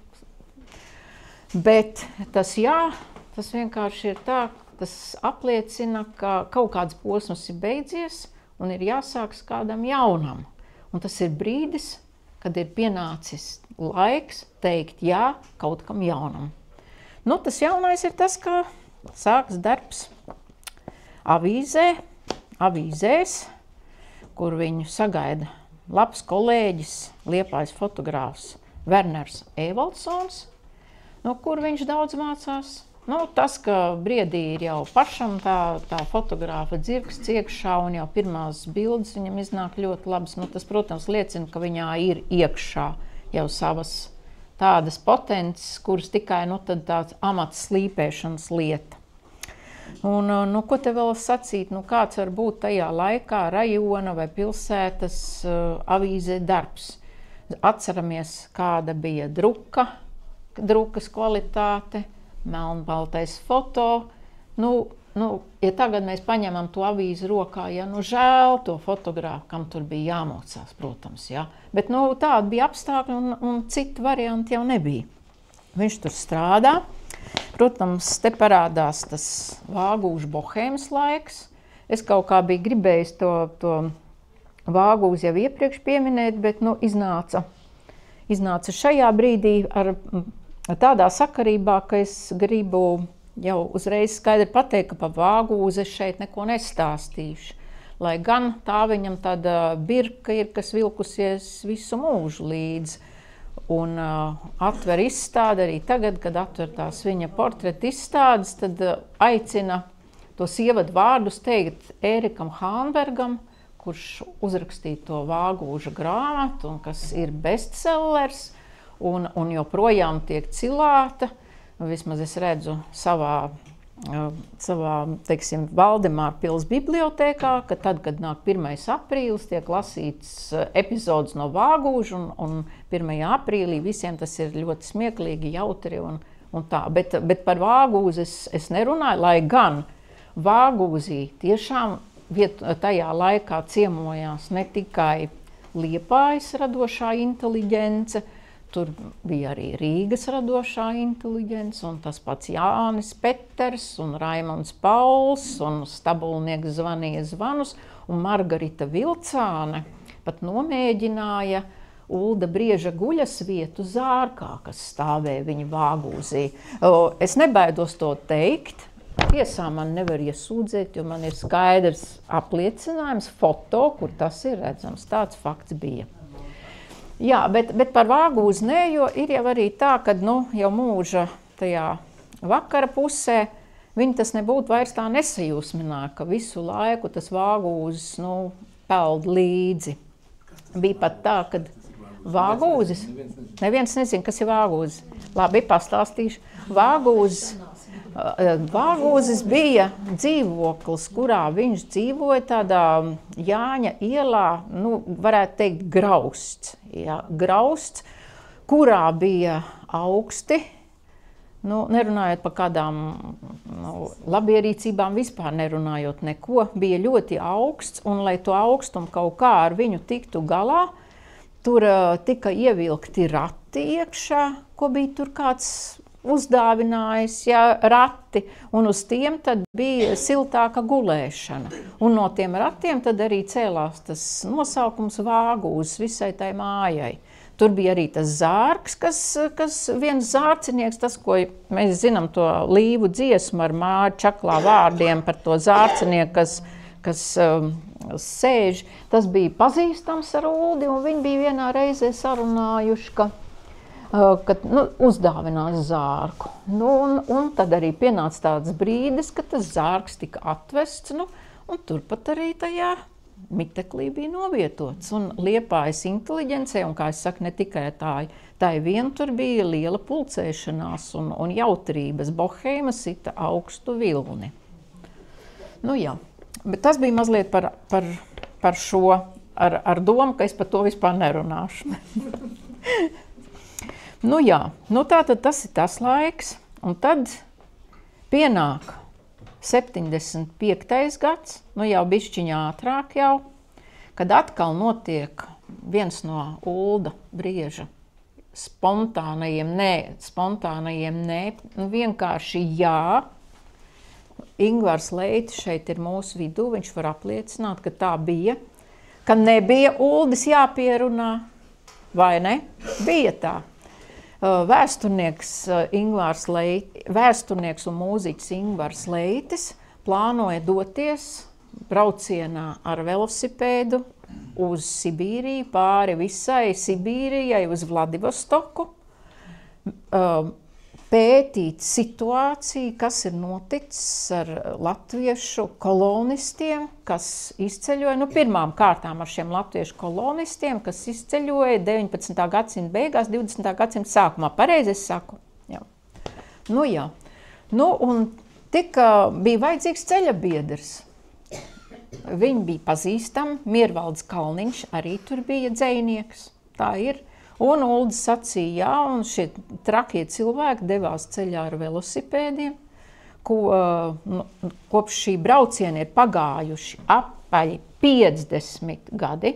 bet tas jā, tas vienkārši ir tā, tas apliecina, ka kaut kāds posms ir beidzies un ir jāsāks kādam jaunam. Un tas ir brīdis, kad ir pienācis laiks teikt jā kaut kam jaunam. Tas jaunais ir tas, ka sāks darbs avīzēs, kur viņu sagaida labs kolēģis, Liepājas fotogrāfs Werners Evaldsons, no kur viņš daudz mācās. Tas, ka Briedī ir jau pašam tā fotogrāfa dzirksts iekšā un jau pirmās bildes viņam iznāk ļoti labas, tas, protams, liecina, ka viņā ir iekšā jau savas tādas potences, kuras tikai tāds amats slīpēšanas lieta. Un, ko te vēl sacīt, kāds var būt tajā laikā rajona vai pilsētas avīzē darbs. Atceramies, kāda bija drukas kvalitāte, melnbaltais foto. Ja tagad mēs paņemam to avīzi rokā, žēl to fotogrāfu, kam tur bija jāmocās, protams, jā. Bet tādi bija apstākļi un citu varianti jau nebija. Viņš tur strādā. Protams, te parādās tas Vāgūžu bohēmas laiks. Es kaut kā biju gribējis to Vāgūzi jau iepriekš pieminēt, bet iznāca šajā brīdī ar tādā sakarībā, ka es gribu jau uzreiz skaidri pateikt, ka pa Vāgūzi es šeit neko nestāstīšu. Lai gan tā viņam tāda birka ir, kas vilkusies visu mūžu līdzi. Un atver izstādi arī tagad, kad atver tās viņa portreta izstādes, tad aicina tos ievadu vārdus teikt Ērikam Hānbergam, kurš uzrakstīja to Vāgūža grāmatu, un kas ir bestsellers, un joprojām tiek cilāta. Vismaz es redzu savā teiksim, Valdemāra pils bibliotēkā, ka tad, kad nāk 1. aprīlis, tiek lasīts epizodes no Vāgūža, un 1. aprīlī visiem tas ir ļoti smieklīgi, jautri un tā. Bet par Vāgūzi es nerunāju, lai gan Vāgūzī tiešām tajā laikā ciemojās ne tikai Liepājas radošā inteliģence, tur bija arī Rīgas radošā inteliģence, un tas pats Jānis Peters, un Raimonds Pauls, un stabulnieks zvanīja zvanus, un Margarita Vilcāne pat nomēģināja Ulda Brieža guļas vietu Zārkā, kas stāvēja viņa Vāgūzī. Es nebaidos to teikt, Tiesā man nevar iesūdzēt, jo man ir skaidrs apliecinājums, foto, kur tas ir redzams. Tāds fakts bija. Jā, bet par Vāgūzi nē, jo ir jau arī tā, ka jau mūža tajā vakara pusē viņi tas nebūtu vairs tā nesajūsmināja, ka visu laiku tas Vāgūzis peld līdzi. Bija pat tā, ka Vāgūzis, neviens nezin, kas ir Vāgūzis. Labi, pastāstīšu. Vāgūzis bija dzīvoklis, kurā viņš dzīvoja tādā Jāņa ielā, varētu teikt, grausts. Jā, grausts, kurā bija augsti, nerunājot par kādām labierīcībām, vispār nerunājot neko, bija ļoti augsts, un lai to augstumu kaut kā ar viņu tiktu galā, tur tika ievilkti rati iekšā, ko bija tur kāds uzdāvinājis, rati, un uz tiem tad bija siltāka gulēšana. Un no tiem ratiem tad arī cēlās tas nosaukums Vāgūzis visai tai mājai. Tur bija arī tas zārks, kas viens zārcinieks, tas, ko mēs zinām, to līvu dziesmu ar Māri Čaklā vārdiem par to zārcinieku, kas sēž, tas bija pazīstams ar Uldi, un viņi bija vienā reizē sarunājuši, ka uzdāvinās zārku. Un tad arī pienāca tāds brīdis, ka tas zārks tika atvests, un turpat arī tajā miteklī bija novietots. Un Liepājas inteliģencē, un kā es saku, ne tikai tā vien tur bija liela pulcēšanās un jautrības. Bohēma sita augstu vilni. Jā, bet tas bija mazliet par šo, ar domu, ka es par to vispār nerunāšu. Tātad tas ir tas laiks, un tad pienāk 75. gads, jau bišķiņā ātrāk jau, kad atkal notiek viens no Ulda Brieža spontānajiem nē, vienkārši jā. Ingvars Leitis šeit ir mūsu vidū, viņš var apliecināt, ka tā bija, ka nebija Uldis jāpierunā, vai ne? Bija tā. Vēsturnieks un mūziķis Ingvars Leitis plānoja doties braucienā ar velosipēdu uz Sibīriju, pāri visai Sibīrijai, uz Vladivostoku, pētīt situāciju, kas ir noticis ar latviešu kolonistiem, kas izceļoja, pirmām kārtām ar šiem latviešu kolonistiem, kas izceļoja 19. gadsimta beigās, 20. gadsimta sākumā. Pareizi es saku? Jā. Jā. Un bija vajadzīgs ceļabiedrs. Viņi bija pazīstami, Miervalds Kalniņš arī tur bija dzejnieks, tā ir. Un Uldis sacīja, jā, un šie trakie cilvēki devās ceļā ar velosipēdiem, kopš šī brauciena ir pagājuši apaļi 50 gadi.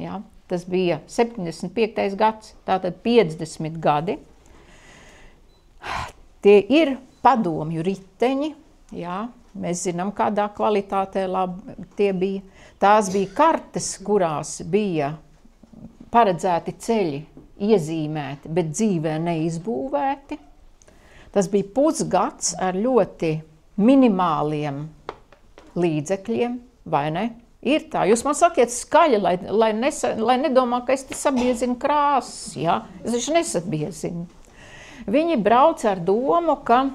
Jā, tas bija 75. gads, tātad 50 gadi. Tie ir padomju riteņi, jā, mēs zinām, kādā kvalitātē tie bija. Tās bija kartes, kurās bija paredzēti ceļi iezīmēti, bet dzīvē neizbūvēti. Tas bija pusgads ar ļoti minimāliem līdzekļiem, vai ne? Ir tā. Jūs man sakiet skaļi, lai nedomā, ka es te sabiezinu krāsas, jā? Es taču nesabiezinu. Viņi brauc ar domu, ka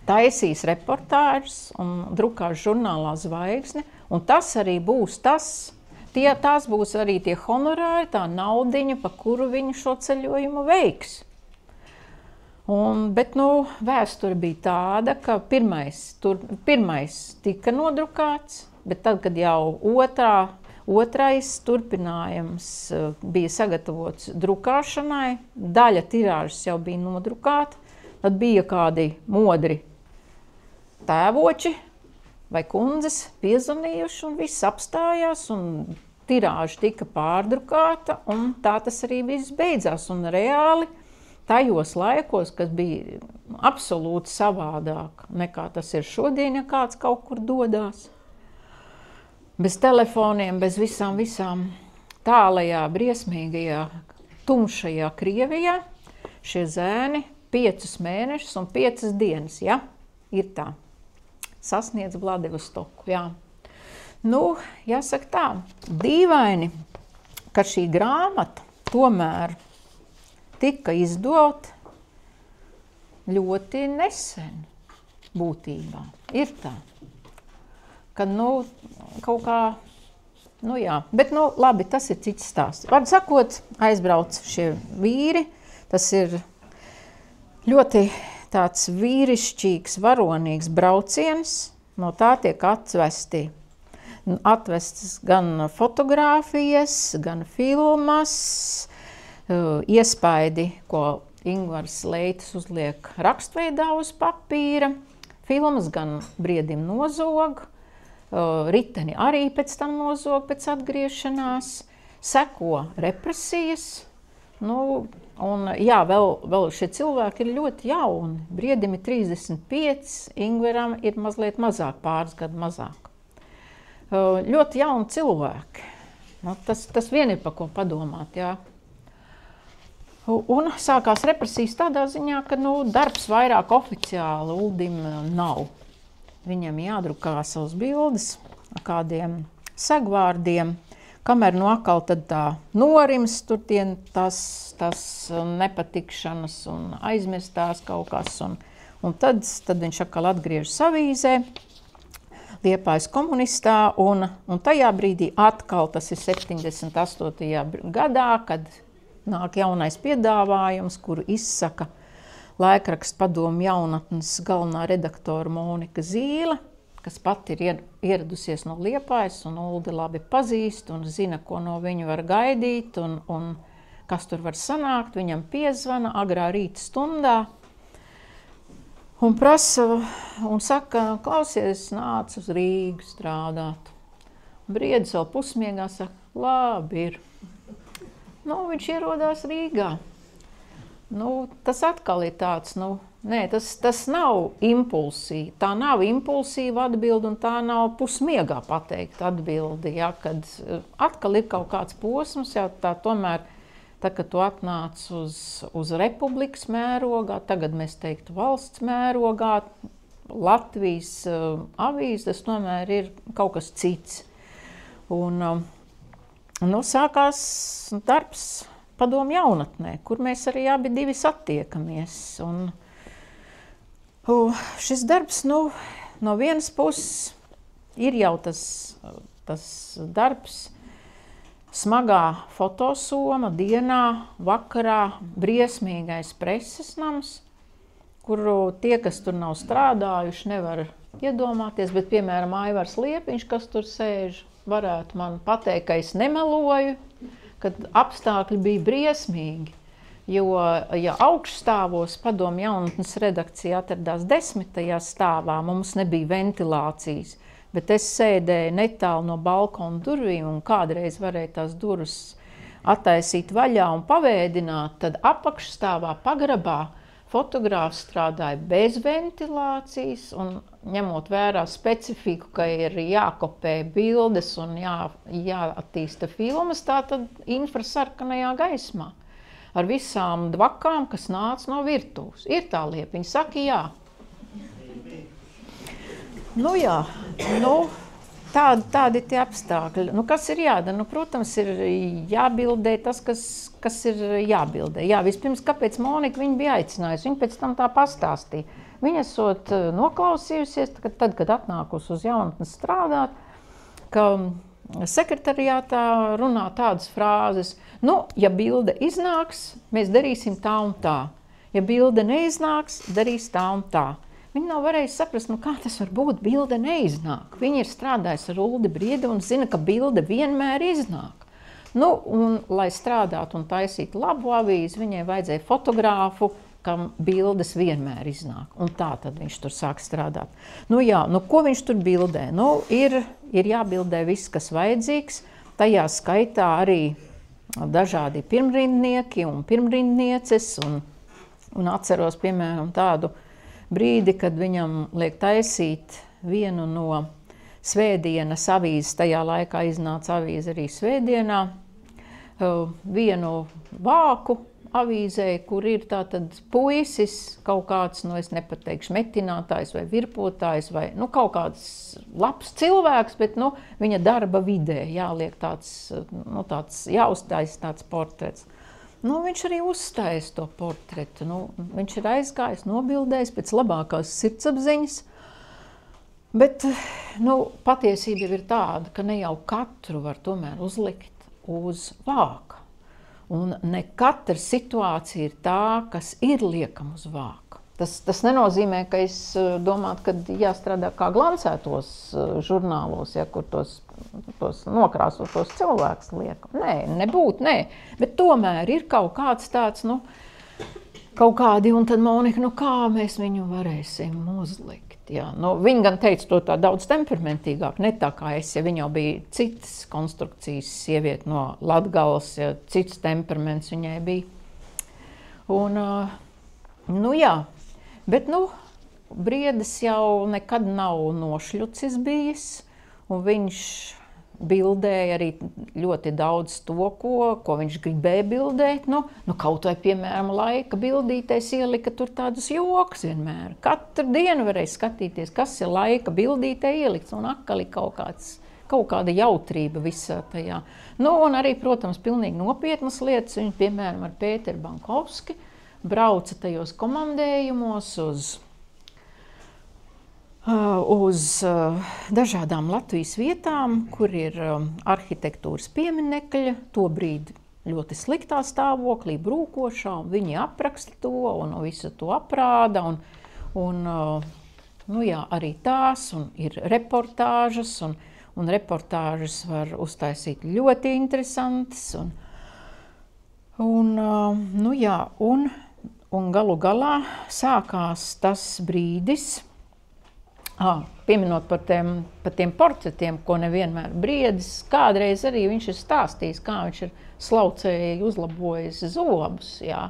taisīs reportāžas un drukās žurnālā Zvaigzne, un tas arī būs tas, tās būs arī tie honorāri, tā naudiņa, pa kuru viņi šo ceļojumu veiks. Bet vēsture bija tāda, ka pirmais tika nodrukāts, bet tad, kad jau otrais turpinājums bija sagatavots drukāšanai, daļa tirāžas jau bija nodrukāta, tad bija kādi modri tēvoči vai kundzes piezvanījuši, un viss apstājās, un tirāža tika pārdrukāta, un tā tas arī viss beidzās. Un reāli tajos laikos, kas bija absolūti savādāk nekā tas ir šodien, ja kāds kaut kur dodās. Bez telefoniem, bez visām tālajā, briesmīgajā, tumšajā Krievijā, šie zēni 5 mēnešus un 5 dienas, ja? Ir tā. sasniedz Vladivostoku, jā. Nu, jāsaka tā, dīvaini, ka šī grāmata tomēr tika izdota ļoti nesen būtībā. Ir tā, ka, nu, kaut kā, nu jā, bet, nu, labi, tas ir cits stāsts. Var sakot, aizbrauc šie vīri, tas ir ļoti tāds vīrišķīgs, varonīgs brauciens, no tā tiek atvestas gan fotogrāfijas, gan filmas, iespaidi, ko Ingvars Leitis uzliek rakstveidā uz papīra, filmas gan briedim nozog, riteni arī pēc tam nozog pēc atgriešanās, seko represijas, nu, un jā, vēl šie cilvēki ir ļoti jauni. Briedim ir 35, Ingveram ir mazliet mazāk, pāris gadu mazāk. Ļoti jauni cilvēki. Nu, tas vien ir, pa ko padomāt, jā. Un sākās represijas tādā ziņā, ka, nu, darbs vairāk oficiāli Uldim nav. Viņam jādrukā savas bildes ar kādiem segvārdiem, kamēr nu atkal tad tā norims tur tas nepatikšanas un aizmirstās kaut kas. Un tad viņš atkal atgriežas avīzē, Liepājas Komunistā, un tajā brīdī atkal, tas ir 78. gadā, kad nāk jaunais piedāvājums, kuru izsaka laikraksta Padomu jaunatnes galvenā redaktora Monika Zīle, kas pati ir ieradusies no Liepājas, un Uldi labi pazīst un zina, ko no viņu var gaidīt, un kas tur var sanākt. Viņam piezvana agrā rīta stundā, un prasa, un saka, klausies, nāc uz Rīgu strādāt. Briedis vēl pusmiegā saka, labi ir. Nu, viņš ierodās Rīgā. Nu, tas atkal ir tāds, nu, nē, tas nav impulsīvi. Tā nav impulsīva atbilde, un tā nav pusmiegā pateikta atbilde, ja, kad atkal ir kaut kāds posms, ja, tā tomēr, tā, kad tu atnāc uz republikas mērogā, tagad mēs teiktu valsts mērogā, Latvijas avīze, tas tomēr ir kaut kas cits. Un, nu, sākās darbs Padomu jaunatnē, kur mēs arī abi divi satiekamies. Un, šis darbs, nu, no vienas puses ir jau tas darbs, smagā fotosoma, dienā, vakarā, briesmīgais preses nams, kuru tie, kas tur nav strādājuši, nevar iedomāties, bet, piemēram, Aivars Liepiņš, kas tur sēž, varētu man pateikt, ka es nemeloju, kad apstākļi bija briesmīgi, jo, ja augšstāvos Padomu jaunatnes redakcija atradās 10. stāvā, mums nebija ventilācijas, bet es sēdēju netālu no balkona durvīm un kādreiz varēju tās durvis attaisīt vaļā un pavēdināt, tad apakšstāvā pagrabā fotogrāfs strādāja bez ventilācijas un ņemot vērā specifiku, ka ir jākopē bildes un jāattīsta filmas, tātad infrasarkanajā gaismā ar visām dvakām, kas nāca no virtuves. Ir tā Liepiņa, saka jā. Nu jā, nu, tādi tie apstākļi. Nu, kas ir jādara? Nu, protams, ir jābildē tas, kas ir jābildē. Jā, vispirms, kāpēc Monika viņu bija aicinājusi? Viņa pēc tam tā pastāstīja. Viņa esot noklausījusies, tad, kad atnākusi uz jaunatnes strādāt, ka sekretariātā runā tādas frāzes, nu, ja bilde iznāks, mēs darīsim tā un tā. Ja bilde neiznāks, darīs tā un tā. Viņa nav varējusi saprast, nu kā tas var būt, bilde neiznāk. Viņa ir strādājusi ar Uldi Briedi un zina, ka bilde vienmēr iznāk. Nu, un, lai strādātu un taisītu labu avīzi, viņai vajadzēja fotogrāfu, kam bildes vienmēr iznāk. Un tā tad viņš tur sāk strādāt. Nu jā, nu ko viņš tur bildē? Nu, ir jābildē viss, kas vajadzīgs. Tajā skaitā arī dažādi pirmrindnieki un pirmrindnieces. Un atceros, piemēram, tādu brīdi, kad viņam liek taisīt vienu no Svētdienas avīzes, tajā laikā iznāca avīze arī Svētdienā, vienu vāku avīzē, kur ir tātad puisis, kaut kāds, nu es nepateikšu, metinātājs vai virpotājs, vai nu, kaut kāds labs cilvēks, bet nu, viņa darba vidē jāliek tāds, nu, tāds jāuztais tāds portrets. Nu, viņš arī uzstājas to portretu. Nu, viņš ir aizgājis, nobildējis pēc labākās sirdsapziņas, bet nu, patiesība ir tāda, ka ne jau katru var tomēr uzlikt uz vāka. Un ne katra situācija ir tā, kas ir liekama uz vāka. Tas nenozīmē, ka es domātu, ka jāstrādā kā glancētos žurnālos, ja, kur tos nokrāsotos cilvēks liek. Nē, nebūtu, nē. Bet tomēr ir kaut kāds tāds, nu, kaut kādi, un tad Monika, nu kā mēs viņu varēsim uzlikt? Jā, nu, viņa gan teica to tā daudz temperamentīgāk, ne tā kā es, ja viņa jau bija citas konstrukcijas sieviete no Latgales, ja cits temperaments viņai bija. Un, nu jā, bet, nu, Briedis jau nekad nav nošļucis bijis, un viņš bildēja arī ļoti daudz to, ko viņš gribēja bildēt. Nu, kaut vai, piemēram, Laika bildītēs ielika tur tādus joks vienmēr. Katru dienu varēja skatīties, kas ir Laika bildītē ielikts, un atkal ir kaut kāda jautrība visā tajā. Nu, un arī, protams, pilnīgi nopietnas lietas. Viņi, piemēram, ar Pēteru Bankovski brauca tajos komandējumos uz dažādām Latvijas vietām, kur ir arhitektūras pieminekļi, tobrīd ļoti sliktā stāvoklī, brūkošā, un viņi apraksta to un visu to aprāda, un nu jā, arī tās, un ir reportāžas, un reportāžas var uztaisīt ļoti interesantas, nu jā, un galu galā sākās tas brīdis, pieminot par tiem portretiem, ko nevienmēr Briedis, kādreiz arī viņš ir stāstījis, kā viņš ir slaucēji uzlabojis zobus, jā,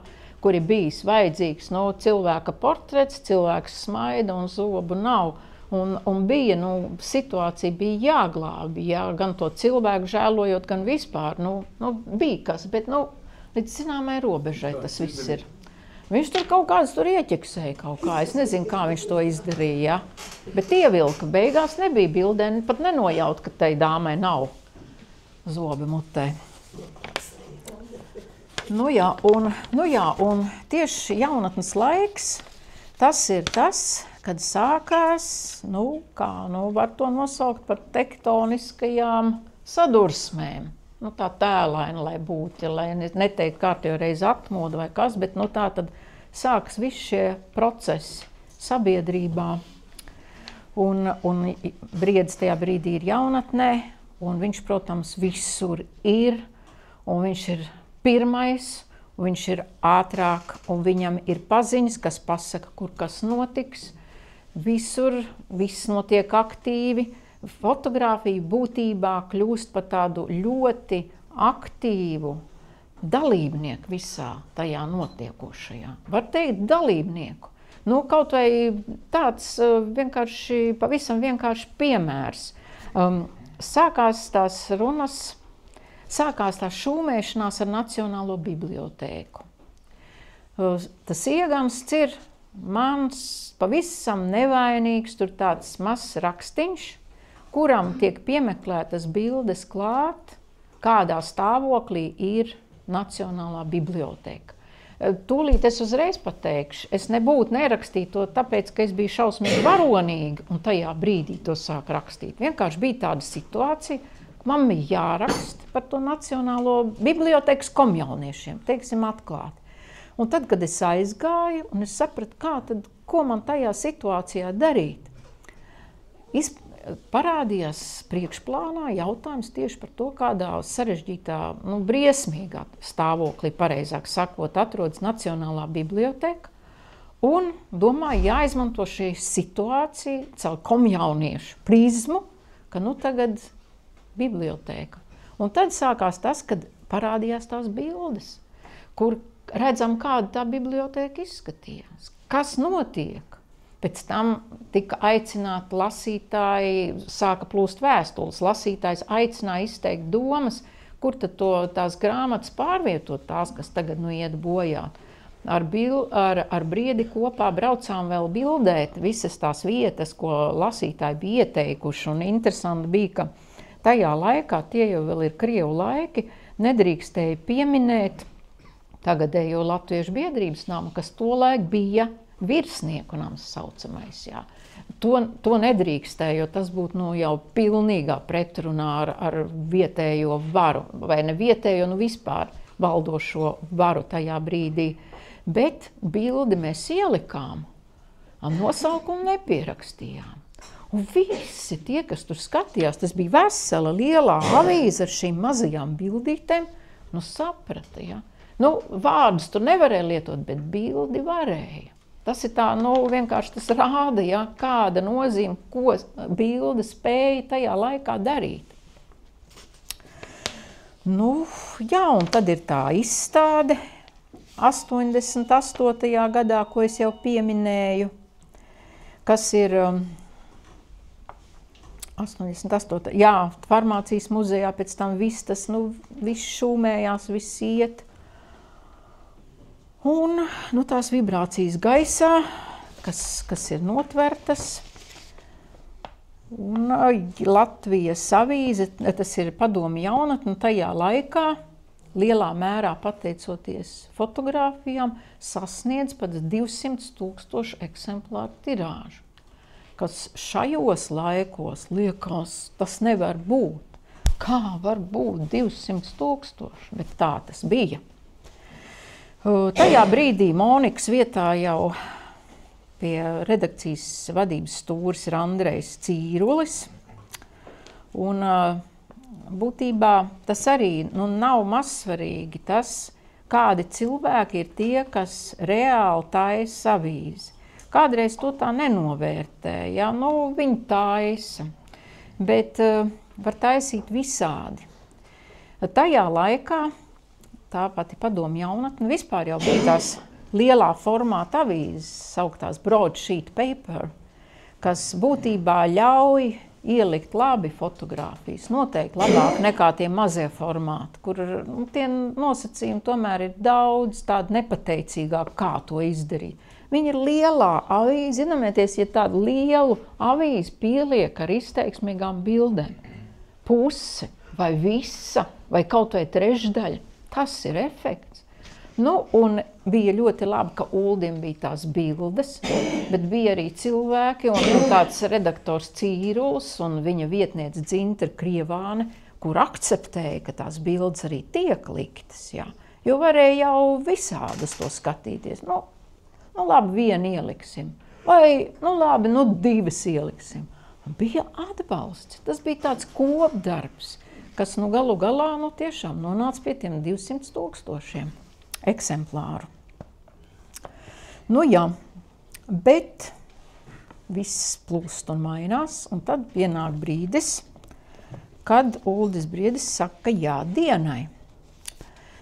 kur ir bijis vajadzīgs, nu, cilvēka portrets, cilvēks smaida un zobu nav. Un bija, nu, situācija bija jāglābi, jā, gan to cilvēku žēlojot, gan vispār, nu bija kas, bet, nu, līdz zināmai robežai tas viss ir. Viņš tur kaut kāds tur ieķeksēja kaut kā, es nezinu, kā viņš to izdarīja, ja? Bet ievilka, beigās nebija bildē, pat nenojaut, ka tai dāmai nav zobi mutē. Nu jā, un tieši jaunatnes laiks, tas ir tas, kad sākās, var to nosaukt par tektoniskajām sadursmēm. Nu, tā tēlaini, lai būtu, lai neteikt kārtējo reizi atmodu vai kas, bet tā tad sākas visi šie procesi sabiedrībā. Un Briedis tajā brīdī ir jaunatnē, un viņš, protams, visur ir, un viņš ir pirmais, un viņš ir ātrāk, un viņam ir paziņas, kas pasaka, kur kas notiks. Visur viss notiek aktīvi. Fotogrāfija būtībā kļūst par tādu ļoti aktīvu dalībnieku visā tajā notiekošajā. Var teikt dalībnieku. Nu, kaut vai tāds pavisam vienkārši piemērs. Sākās tās runas, sākās tā šūmēšanās ar Nacionālo bibliotēku. Tas iegansts ir mans pavisam nevainīgs, tur tāds mazs rakstiņš, kuram tiek piemeklētas bildes klāt, kādā stāvoklī ir Nacionālā bibliotēka. Tūlīt es uzreiz pateikšu, es nebūtu nerakstīju to tāpēc, ka es biju šausmīgi varonīga un tajā brīdī to sāk rakstīt. Vienkārši bija tāda situācija, ka man bija jāraksta par to Nacionālo bibliotēkas komjauniešiem, teiksim atklāti. Un tad, kad es aizgāju un es sapratu, ko man tajā situācijā darīt, parādījās priekšplānā jautājums tieši par to, kādā sarežģītā, briesmīgā stāvoklī, pareizāk sakot, atrodas Nacionālā bibliotēka. Un domāju, jāizmanto šī situācija caur komjauniešu prizmu, ka tagad bibliotēka. Un tad sākās tas, kad parādījās tās bildes, kur redzam, kāda tā bibliotēka izskatījās. Kas notiek? Pēc tam tika aicināti lasītāji, sāka plūst vēstules. Lasītājs aicināja izteikt domas, kur tad tās grāmatas pārvietot, tās, kas tagad iet bojā. Ar Briedi kopā braucām vēl bildēt visas tās vietas, ko lasītāji bija ieteikuši. Un interesanti bija, ka tajā laikā, tie jau vēl ir krievu laiki, nedrīkstēja pieminēt tagadējo Latviešu biedrības namu, kas tolaik bija virsnieku nams saucamais, jā. To nedrīkstēja, jo tas būtu jau pilnīgā pretrunā ar vietējo varu, vai ne vietējo, vispār valdošo varu tajā brīdī. Bet bildi mēs ielikām, nosaukumu nepierakstījām. Un visi tie, kas tur skatījās, tas bija vesela lielā avīze ar šīm mazajām bildītēm, saprata, ja. Vārdus tur nevarēja lietot, bet bildi varēja. Tas ir tā, vienkārši tas rāda, ja, kāda nozīme, ko bilde spēja tajā laikā darīt. Jā, un tad ir tā izstāde 88. gadā, ko es jau pieminēju, kas ir 88. Jā, farmācijas muzejā pēc tam viss tas, viss šūmējās, viss iet. Un tās vibrācijas gaisā, kas ir notvertas. Un Latvijas avīze, tas ir Padomju jaunatne, tajā laikā, lielā mērā pateicoties fotogrāfijām, sasniedz pat 200,000 eksemplāru tirāžu. Kas šajos laikos liekas, tas nevar būt. Kā var būt 200,000? Bet tā tas bija. Tajā brīdī Monikas vietā jau pie redakcijas vadības stūris ir Andrejs Cīrulis. Un būtībā tas arī nav mazsvarīgi tas, kādi cilvēki ir tie, kas reāli taisa avīzi. Kādreiz to tā nenovērtē, ja? Viņi taisa, bet var taisīt visādi. Tajā laikā tā pati Padomju jaunatne vispār jau bija tās lielā formāta avīzes, sauktās broadsheet paper, kas būtībā ļauj ielikt labi fotogrāfijas, noteikti labāk nekā tie mazie formāti, kur tie nosacījumi tomēr ir daudz tādi nepateicīgāk, kā to izdarīt. Viņi ir lielā avīze, zināmieties, ja tādu lielu avīzi pieliek ar izteiksmīgām bildēm, puse vai visa, vai kaut vai trešdaļa, tas ir efekts. Un bija ļoti labi, ka Uldim bija tās bildes, bet bija arī cilvēki, un tāds redaktors Cīrulis un viņa vietniece Dzintra Krievāne, kur akceptēja, ka tās bildes arī tiek liktas, jā. Jo varēja jau visādas to skatīties. Labi, vienu ieliksim, vai, labi, divas ieliksim. Bija atbalsts, tas bija tāds kopdarbs, kas galu galā tiešām nonāca pie tiem 200,000 eksemplāru. Jā, bet viss plūst un mainās, un tad pienāk brīdis, kad Uldis Briedis saka jā dienai.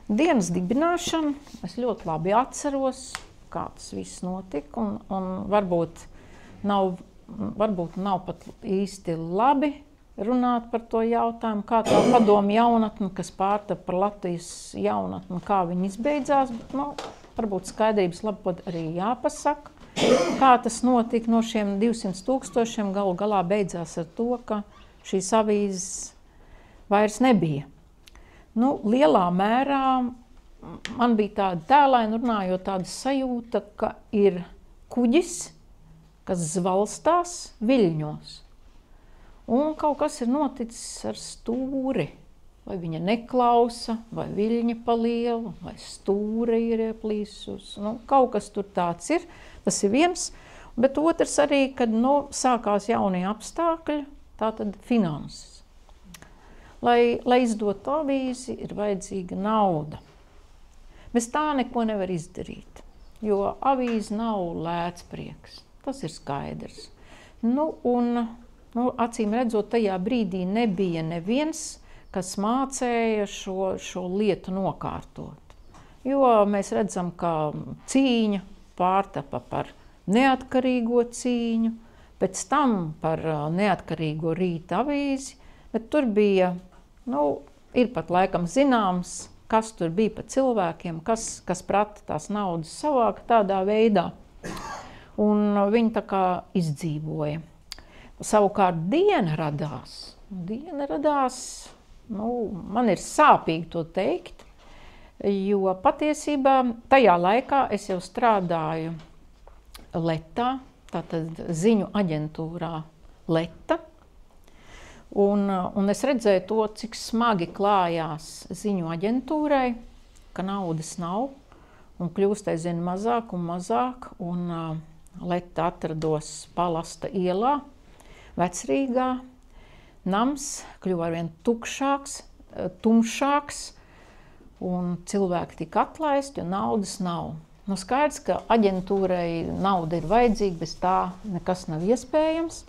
Dienas dibināšana, es ļoti labi atceros, kā tas viss notika, un varbūt nav pat īsti labi runāt par to jautājumu, kā tā Padomju jaunatne, kas pārtapa par Latvijas jaunatni, kā viņi izbeidzās, bet varbūt skaidrības labot arī jāpasaka, kā tas notika no šiem 200,000, galu galā beidzās ar to, ka šīs avīzes vairs nebija. Lielā mērā man bija tāda tēlaina runājot tāda sajūta, ka ir kuģis, kas zvalstās viļņos. Un kaut kas ir noticis ar stūri. Vai viņa neklausa, vai viļņa pa lielu, vai stūre ir ieplīsus. Kaut kas tur tāds ir, tas ir viens. Bet otrs arī, kad sākās jaunie apstākļi, tātad finanses. Lai izdot avīzi, ir vajadzīga nauda. Bez tā neko nevar izdarīt, jo avīze nav lēts prieks. Tas ir skaidrs. Acīm redzot, tajā brīdī nebija neviens, kas mācēja šo lietu nokārtot. Jo mēs redzam, ka cīņa pārtapa par neatkarīgo cīņu, pēc tam par neatkarīgo Rīta avīzi, bet tur bija ir pat laikam zināms, kas tur bija pa cilvēkiem, kas prata tās naudas savāka tādā veidā. Un viņi tā kā izdzīvoja. Savukārt diena radās, man ir sāpīgi to teikt, jo patiesībā tajā laikā es jau strādāju Letā, tātad ziņu aģentūrā Leta, un es redzēju to, cik smagi klājās ziņu aģentūrai, ka naudas nav, un kļūst aizvien mazāk un mazāk, un Leta atrados Palasta ielā, Vecrīgā. Nams kļuva arvien tukšāks, tumšāks, un cilvēki tika atlaisti, jo naudas nav. Nu, skaidrs, ka aģentūrai nauda ir vajadzīga, bez tā nekas nav iespējams.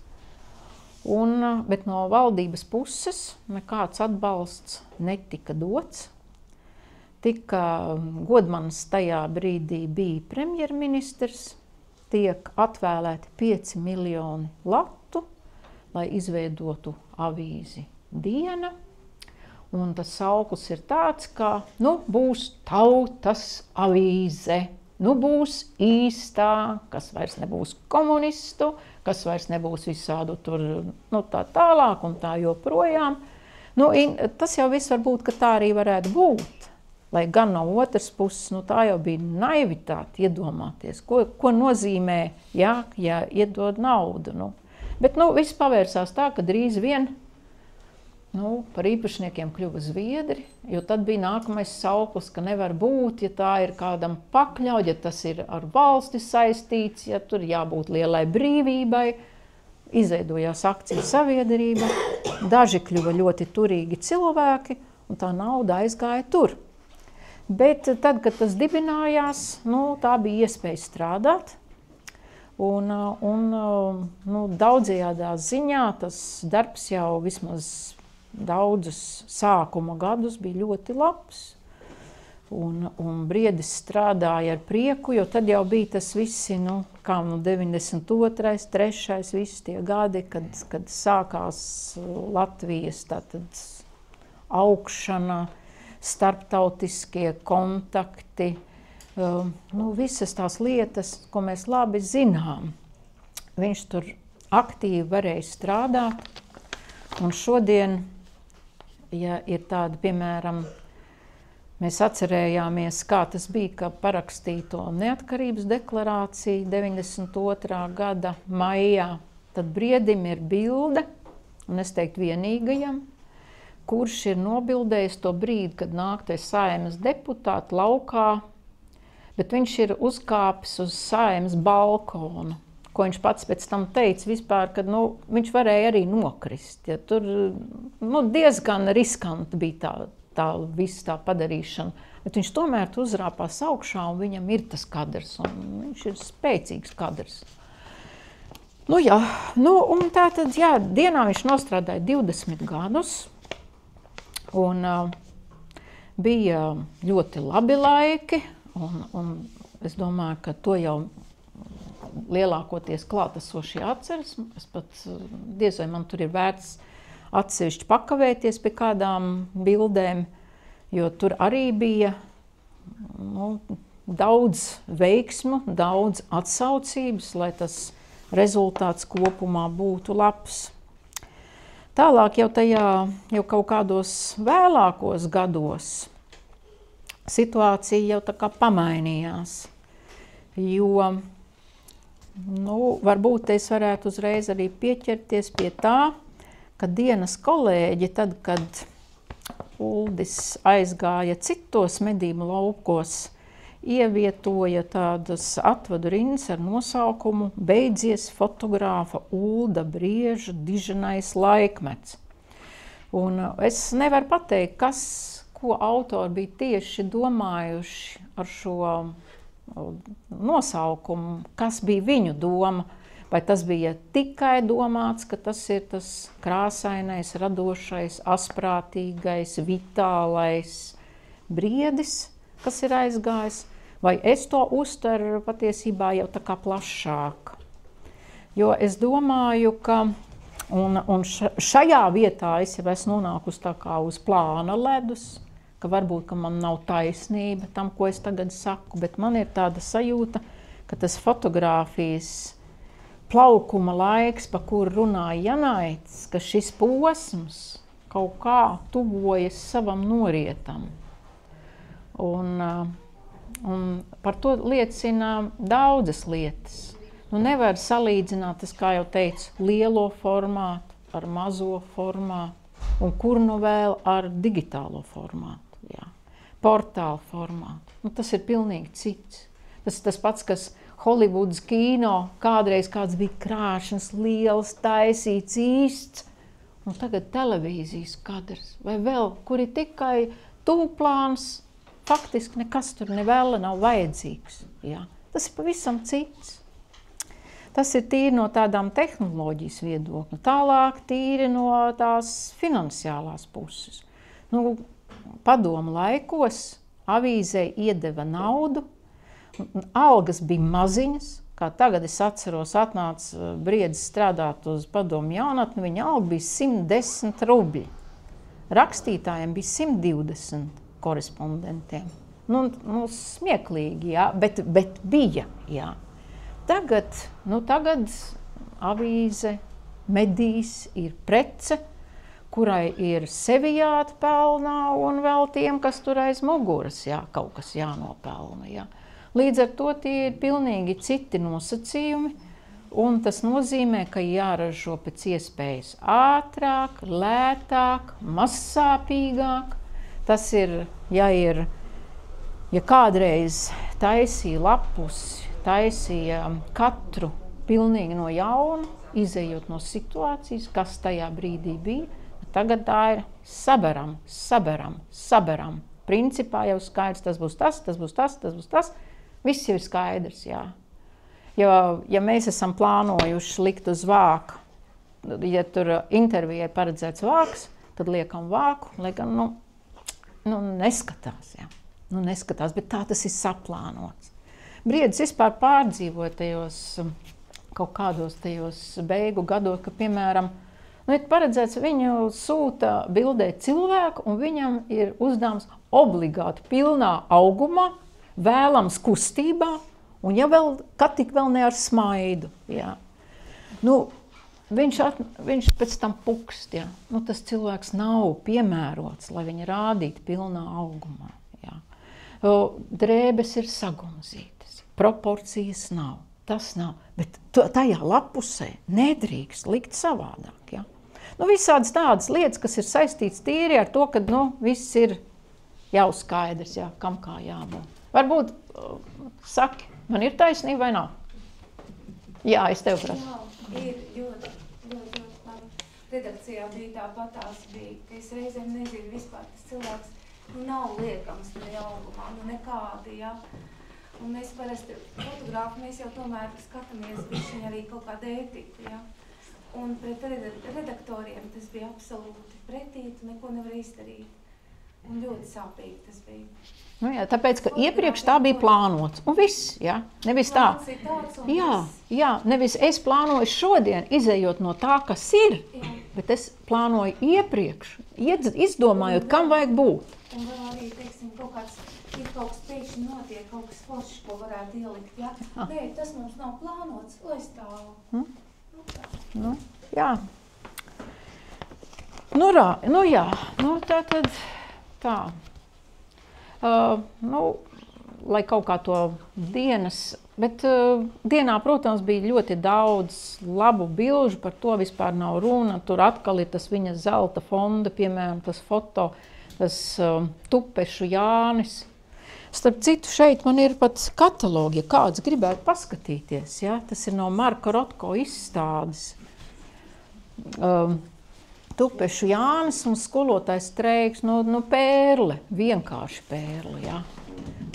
Bet no valdības puses nekāds atbalsts netika dots. Godmanis tajā brīdī bija premjerministrs, tiek atvēlēti 5 miljoni latu, lai izveidotu avīzi Diena. Un tas sauklis ir tāds, ka būs tautas avīze, būs īstā, kas vairs nebūs komunistu, kas vairs nebūs visādu tur tā tālāk un tā joprojām. Tas jau viss varbūt, ka tā arī varētu būt. Lai gan no otras puses, tā jau bija naivitāte iedomāties, ko nozīmē, ja iedod naudu. Bet viss pavērsās tā, ka drīz vien par īpašniekiem kļuva Zviedri, jo tad bija nākamais sauklis, ka nevar būt, ja tā ir kādam pakļaut, ja tas ir ar valsti saistīts, ja tur jābūt lielai brīvībai. Izveidojās akciju sabiedrība, daži kļuva ļoti turīgi cilvēki, un tā nauda aizgāja tur. Bet tad, kad tas dibinājās, tā bija iespēja strādāt. Un daudzajādā ziņā tas darbs jau vismaz daudzus sākuma gadus bija ļoti labs. Un Briedis strādāja ar prieku, jo tad jau bija tas visi, 92., 3., visi tie gadi, kad sākās Latvijas tātad augšana, starptautiskie kontakti, visas tās lietas, ko mēs labi zinām. Viņš tur aktīvi varēja strādāt, un šodien, ja ir tāda, piemēram, mēs atcerējāmies, kā tas bija, ka parakstīja to neatkarības deklarāciju 92. gada maijā, tad Briedim ir bilde, un es teiktu vienīgajam, kurš ir nobildējis to brīdi, kad nāk te Saeimas deputāti laukā, bet viņš ir uzkāpis uz Saeimas balkonu, ko viņš pats pēc tam teica vispār, ka viņš varēja arī nokrist. Ja tur diezgan riskanti bija tā visa tā padarīšana, bet viņš tomēr uzrāpās augšā, un viņam ir tas kadrs, un viņš ir spēcīgs kadrs. Un tātad, dienā viņš nostrādāja 20 gadus, un bija ļoti labi laiki, un es domāju, ka to jau lielākoties klātesošie atceras. Es pat diez vai man tur ir vērts atsevišķi pakavēties pie kādām bildēm, jo tur arī bija daudz veiksmu, daudz atsaucības, lai tas rezultāts kopumā būtu labs. Tālāk jau kaut kādos vēlākos gados situācija jau tā kā pamainījās, jo varbūt es varētu uzreiz arī pieķerties pie tā, ka Dienas kolēģi, tad, kad Uldis aizgāja citos medību laukos, ievietoja tādas atvadu rindas ar nosaukumu Beidzies fotogrāfa Ulda Brieža diženais laikmets. Un es nevaru pateikt, ko autori bija tieši domājuši ar šo nosaukumu, kas bija viņu doma. Vai tas bija tikai domāts, ka tas ir tas krāsainais, radošais, asprātīgais, vitālais Briedis, kas ir aizgājis, vai es to uztveru patiesībā jau tā kā plašāk. Jo es domāju, ka Un šajā vietā es jau esmu nonākusi tā kā uz plāna ledus, ka varbūt ka man nav taisnība tam, ko es tagad saku, bet man ir tāda sajūta, ka tas fotogrāfijas plaukuma laiks, pa kuru runāja Janaitis, ka šis posms kaut kā tuvojas savam norietam. Un par to liecina daudzas lietas. Nu, nevar salīdzināt, tas, kā jau teicu, lielo formātu ar mazo formātu, un kur nu vēl ar digitālo formātu, jā. Portālu formātu. Nu, tas ir pilnīgi cits. Tas tas pats, kas Holivudas kino, kādreiz kāds bija krāšņs, liels, taisīts, īsts, un tagad televīzijas kadrs, vai vēl, kur ir tikai tūplāns, faktiski nekas tur nevēla nav vajadzīgs, jā. Tas ir pavisam cits. Tas ir tīri no tādām tehnoloģijas viedokļa, tālāk tīri no tās finansiālās puses. Nu, padomu laikos avīzei iedeva naudu, algas bija maziņas, kā tagad es atceros, atnāca briedis strādāt uz padomu jaunatni, viņa alga bija 110 rubļi. Rakstītājiem bija 120 korespondentiem. Nu, smieklīgi, jā, bet bija, jā. Tagad avīze, medijs ir prece, kurai ir sevi jāatpelnā un vēl tiem, kas tur aiz muguras, jā, kaut kas jānopelna. Jā. Līdz ar to tie ir pilnīgi citi nosacījumi, un tas nozīmē, ka jāražo pēc iespējas ātrāk, lētāk, mazsāpīgāk. Tas ir, ja kādreiz taisīja lapusi, taisīja katru pilnīgi no jauna, izejot no situācijas, kas tajā brīdī bija. Tagad tā ir saberam. Principā jau skaidrs, tas būs tas, tas būs tas, tas būs tas. Viss jau ir skaidrs, jā. Ja mēs esam plānojuši likt uz vāku, ja tur intervijai paredzēts vāks, tad liekam vāku, lai gan, neskatās, jā. Neskatās, bet tā tas ir saplānots. Briedis vispār pārdzīvoja tajos kaut kādos tajos beigu gados, ka, piemēram, ir paredzēts, viņu sūta bildēt cilvēku, un viņam ir uzdevums obligāti pilnā augumā, vēlams kustībā, un ja vēl, kad tik vēl ne ar smaidu, jā. Viņš pēc tam pukst, jā. Tas cilvēks nav piemērots, lai viņa rādītu pilnā augumā, jā. Drēbes ir sagumzītas. Proporcijas nav, tas nav, bet tajā lapusē nedrīkst likt savādāk, ja? Visādas tādas lietas, kas ir saistīts tīri ar to, ka, viss ir jau skaidrs, ja, kam kā jābūt. Varbūt, saki, man ir taisnība vai nav? Jā, es tev prasu. Jā, ir ļoti labi. Redakcijā bija tāpatās, ka es reizēm nezinu vispār, tas cilvēks nav liekams tajā augumā, nekādi, jā. Un mēs parasti fotogrāfi, mēs jau tomēr skatāmies bišķiņ arī kaut kādu ētiku, ja? Un pret redaktoriem tas bija absolūti pretīt, neko nevar izdarīt. Un ļoti sāpīgi tas bija. Jā, tāpēc, ka iepriekš tā bija plānots. Un viss, jā, nevis tā. Jā, nevis es plānoju šodien, izejot no tā, kas ir, jā. Bet es plānoju iepriekš, izdomājot, kam vajag būt. Un vēl arī, teiksim, kaut kas pēkšņi notiek, kaut kas foršs, ko varētu ielikt, jā. Nē, tas mums nav plānots, lai stāv. Jā. Tātad tā. Lai kaut kā to dienas, bet dienā, protams, bija ļoti daudz labu bilžu, par to vispār nav runa. Tur atkal ir tas viņa zelta fonda, piemēram, tas foto, tas Tupešu Jānis. Starp citu, šeit man ir pat katalogi, ja kāds gribētu paskatīties. Ja? Tas ir no Marka Rotko izstādes. Tupešu Jānis un skolotājs Streiks, pērle, vienkārši pērle. Ja?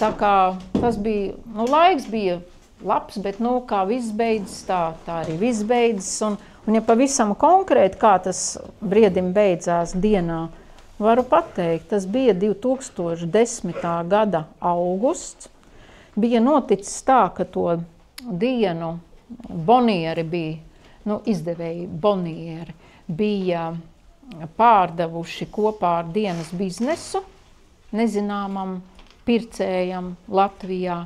Tā kā tas bija, laiks bija labs, bet kā viss beidzas, tā arī viss beidzas. Un ja pavisam konkrēti, kā tas briedim beidzās dienā, varu pateikt, tas bija 2010. Gada augusts. Bija noticis tā, ka to dienu Bonieri bija, izdevēji Bonieri, bija pārdevuši kopā ar dienas biznesu nezināmam pircējam Latvijā.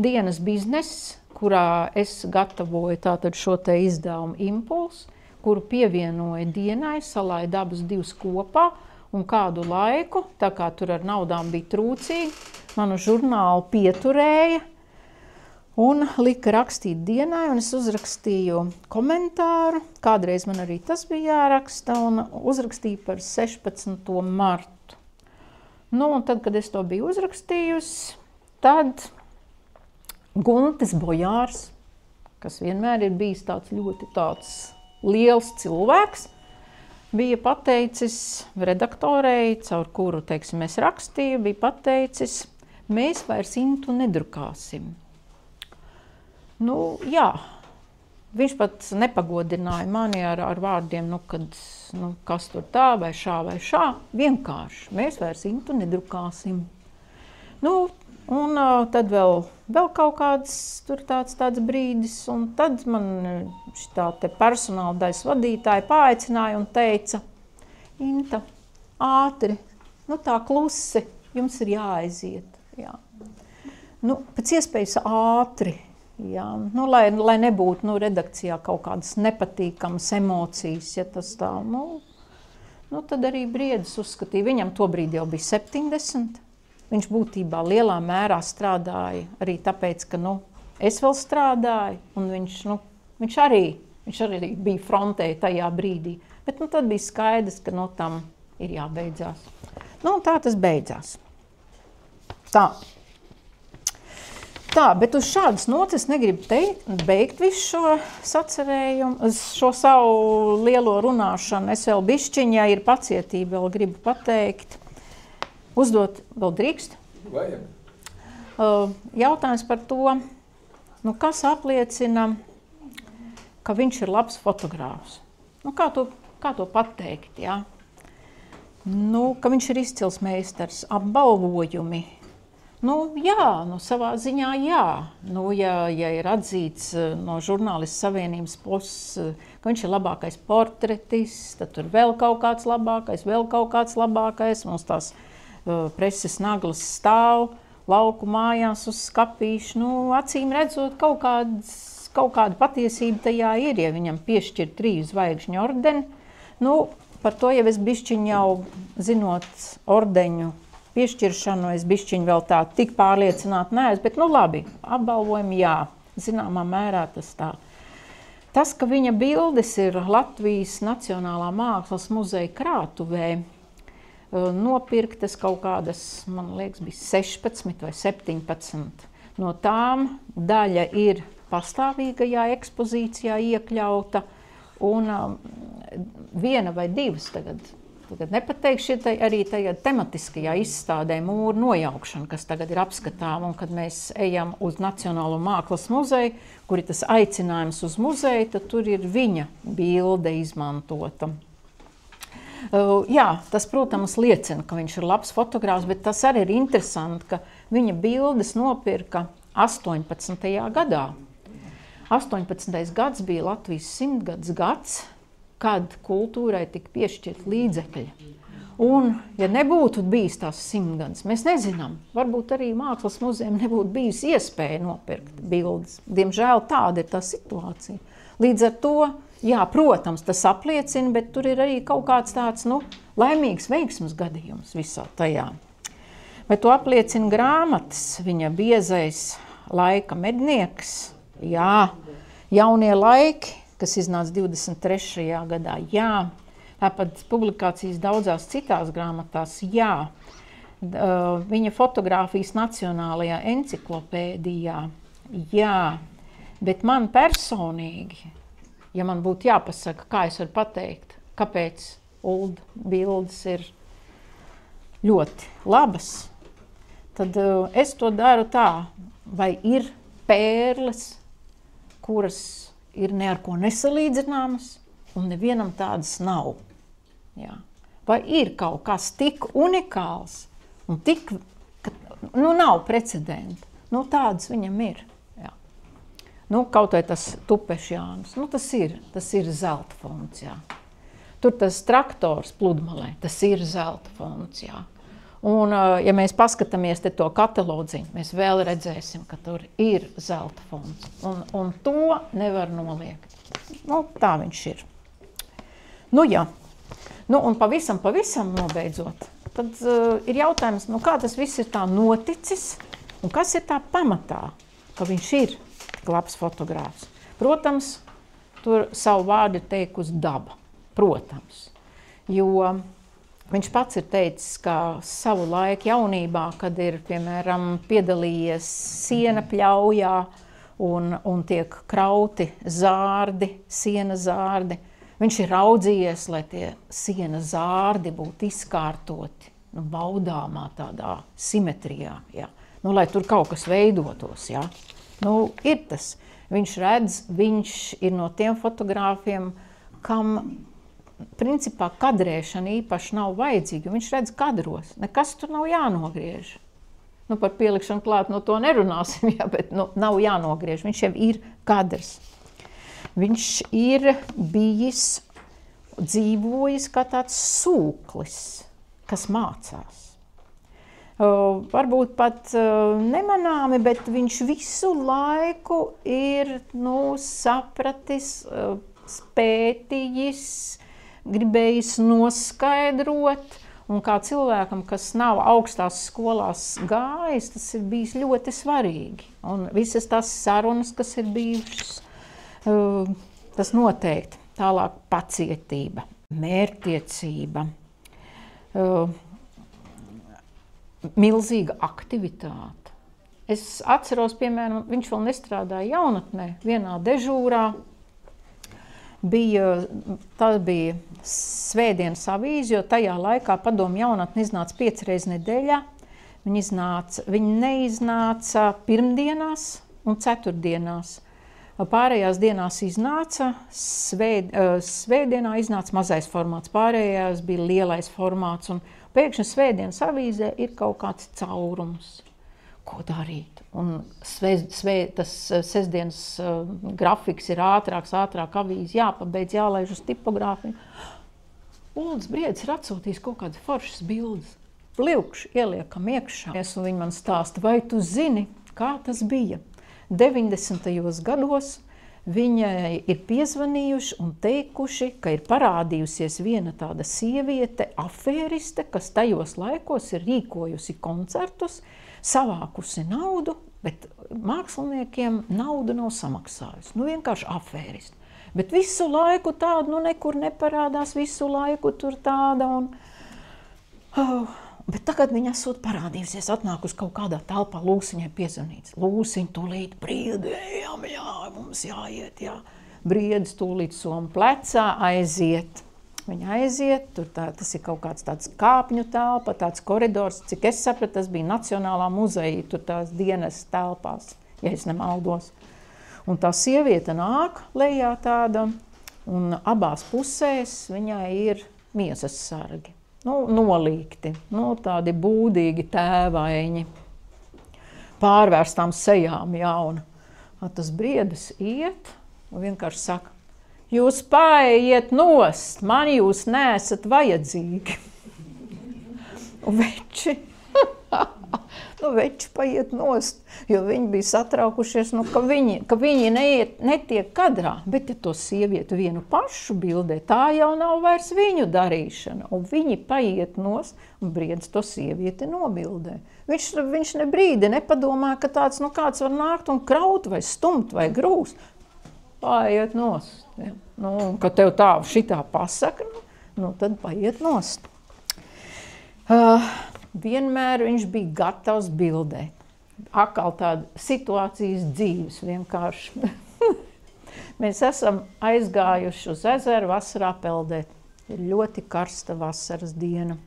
Dienas bizness, kurā es gatavoju tātad šo te izdevumu Impulsu, kuru pievienoja dienai, salāja abus divus kopā un kādu laiku, tā kā tur ar naudām bija trūcīgi, manu žurnālu pieturēja un lika rakstīt dienai, un es uzrakstīju komentāru, kādreiz man arī tas bija jāraksta, un uzrakstīju par 16. martu. Nu, un tad, kad es to biju uzrakstījusi, tad Guntis Bojārs, kas vienmēr ir bijis tāds ļoti liels cilvēks, bija pateicis redaktorei, caur kuru, teiksim, es rakstīju, bija pateicis, mēs vairs intu nedrukāsim. Nu, jā, viņš pat nepagodināja mani ar vārdiem, kas tur tā vai šā, vienkārši, mēs vairs intu nedrukāsim. Nu, un tad vēl kaut kāds tur tāds brīdis, un tad man šitā te personāla daļas vadītāja paaicināja un teica, Inta, ātri, tā klusi, jums ir jāaiziet. Jā. Nu, pēc iespējas ātri, jā. Nu, lai nebūtu redakcijā kaut kādas nepatīkamas emocijas, ja tas tā, tad arī Briedis uzskatīja, viņam tobrīd jau bija 70. Viņš būtībā lielā mērā strādāja arī tāpēc, ka es vēl strādāju, un viņš arī bija frontē tajā brīdī. Bet tad bija skaidrs, ka tam ir jābeidzās. Un tā tas beidzās. Tā, bet uz šādas notis negribu beigt visu šo sacerējumu, šo savu lielo runāšanu. Es vēl bišķiņ, ja ir pacietība, vēl gribu pateikt. Uzdot vēl drīkst? Vajag. Jautājums par to, kas apliecina, ka viņš ir labs fotogrāfs. Kā to pateikt, jā? Ka viņš ir izcils meistars, apbalvojumi. Jā, savā ziņā jā. Ja ir atzīts no žurnālistu savienības puses, ka viņš ir labākais portretists, tad tur vēl kaut kāds labākais, mums tās preses naglas stāv lauku mājās uz skapīšu. Acīm redzot, kaut kāda patiesība tajā ir, ja viņam piešķir 3 zvaigžņu ordeni. Par to jau es bišķiņ jau zinot ordeņu piešķiršanu, es bišķiņ vēl tā tik pārliecināti neesmu, bet labi, apbalvojumi jā, zināmā mērā tas tā. Tas, ka viņa bildes ir Latvijas Nacionālā mākslas muzeja krātuvē, nopirktas kaut kādas, man liekas, bija 16 vai 17. No tām daļa ir pastāvīgajā ekspozīcijā iekļauta, un viena vai 2 tagad nepateikšu, arī tajā tematiskajā izstādē mūra nojaukšana, kas tagad ir apskatām, un kad mēs ejam uz Nacionālo mākslas muzeju, kur ir tas aicinājums uz muzeju, tad tur ir viņa bilde izmantota. Jā, tas, protams, liecina, ka viņš ir labs fotogrāfs, bet tas arī ir interesanti, ka viņa bildes nopirka 18. gadā. 18. gads bija Latvijas 100 gads, kad kultūrai tika piešķirt līdzekļi. Un, ja nebūtu bijis tās 100 gads, mēs nezinām, varbūt arī mākslas muzejam nebūtu bijis iespēja nopirkt bildes. Diemžēl tāda ir tā situācija. Līdz ar to, jā, protams, tas apliecina, bet tur ir arī kaut kāds tāds, laimīgs veiksmes gadījums visā tajā. Vai to apliecina grāmatas, viņa biezais laika mednieks, jā, jaunie laiki, kas iznāca 23. gadā, jā, tāpat publikācijas daudzās citās grāmatās, jā, viņa fotogrāfijas Nacionālajā enciklopēdijā, jā, bet man personīgi, ja man būtu jāpasaka, kā es varu pateikt, kāpēc Ulda bildes ir ļoti labas, tad es to daru tā, vai ir pērles, kuras ir ne ar ko nesalīdzināmas, un nevienam tādas nav. Jā. Vai ir kaut kas tik unikāls, un tik, ka nav precedenta. Tādas viņam ir. Jā. Kaut vai tas Tupešjāns, tas ir zelta fonds, jā. tur tas traktors pludmalē, tas ir zelta fonds, jā. Un, ja mēs paskatāmies te to katalodziņu, mēs vēl redzēsim, ka tur ir zelta fonds. Un to nevar noliegt. Nu, tā viņš ir. Nu, jā. Nu, un pavisam nobeidzot, tad ir jautājums, nu, kā tas viss ir tā noticis, un kas ir tā pamatā, ka viņš ir tik labs fotogrāfs. Protams, tur savu vārdu ir teikusi daba. Protams. Jo viņš pats ir teicis, ka savu laiku jaunībā, kad ir, piemēram, piedalījies siena pļaujā un tiek krauti zārdi, siena zārdi, viņš ir raudzījies, lai tie siena zārdi būtu izkārtoti, nu, baudāmā tādā simetrijā, jā. Nu, lai tur kaut kas veidotos, jā. Nu, ir tas. Viņš redz, viņš ir no tiem fotogrāfiem, kam principā kadrēšana īpaši nav vajadzīga. Viņš redz kadros, nekas tur nav jānogriež. Nu, par pielikšanu klāt, no to nerunāsim, jā, bet nu, nav jānogriež. Viņš jau ir kadrs. Viņš ir bijis, dzīvojis kā tāds sūklis, kas mācās. Varbūt pat nemanāmi, bet viņš visu laiku ir, nu, sapratis, spētījis, gribējis noskaidrot, un kā cilvēkam, kas nav augstās skolās gājis, tas ir bijis ļoti svarīgi. Un visas tās sarunas, kas ir bijušas, tas noteikti. Tālāk pacietība, mērķtiecība, milzīga aktivitāte. Es atceros, piemēram, viņš vēl nestrādāja jaunatnē, vienā dežūrā. Tā bija svētdienas avīze, jo tajā laikā padomu jaunatne iznāca 5 reizes nedēļā. Viņi neiznāca pirmdienās un ceturtdienās. Pārējās dienās iznāca, svētdienā iznāca mazais formāts, pārējās bija lielais formāts. Un pēkšņi svētdienas avīzē ir kaut kāds caurums. Ko darīt? Un tas sestdienas grafiks ir ātrāk avīze, jāpabeidz, jālaiž uz tipogrāfiju. Uldis Briedis ir atsūtījis kaut kādas foršas bildes. Pливkši ieliekam iekšā. Un viņi man stāsta, vai tu zini, kā tas bija? 90. gados viņai ir piezvanījuši un teikuši, ka ir parādījusies viena tāda sieviete, afēriste, kas tajos laikos ir rīkojusi koncertus, savākusi naudu, bet māksliniekiem naudu nav samaksājusi. Nu, vienkārši afēriste. Bet visu laiku tāda, nu, nekur neparādās, visu laiku tur tāda. Bet tagad viņa esot parādījusies, atnākusi kaut kādā telpā, Lūsiņai piezvanīts. Lūsiņ, tūlīt Briedējam, jā, mums jāiet, jā. Briedis tūlīt somu plecā aiziet. Viņa aiziet, tur tas ir kaut kāds tāds kāpņu telpa, tāds koridors, cik es sapratu, tas bija Nacionālā muzeja, tur tās dienas telpās, ja es nemaldos. Un tā sieviete nāk lejā tāda, un abās pusēs viņai ir miesas sargi. Nu, nolīgti, nu, tādi būdīgi tēvaiņi, pārvērstām sejām jauna. Tas Briedis iet un vienkārši saka, jūs paejiet nost, man jūs neesat vajadzīgi. Un veči paiet nost, jo viņi bija satraukušies, nu, ka viņi netiek kadrā. Bet ja to sievieti vienu pašu bildē, tā jau nav vairs viņu darīšana. Un viņi paiet nost, un Briedis to sievieti nobildē. Viņš ne brīdi nepadomā, ka tāds, nu, kāds var nākt un kraut vai stumt vai grūst. Paiet nost. Ja. Nu, kad tev tā šitā pasaka, nu, tad paiet nost. Vienmēr viņš bija gatavs bildēt. Atkal tāda situācijas dzīves vienkārši. Mēs esam aizgājuši uz ezeru vasarā peldēt. Ir ļoti karsta vasaras diena.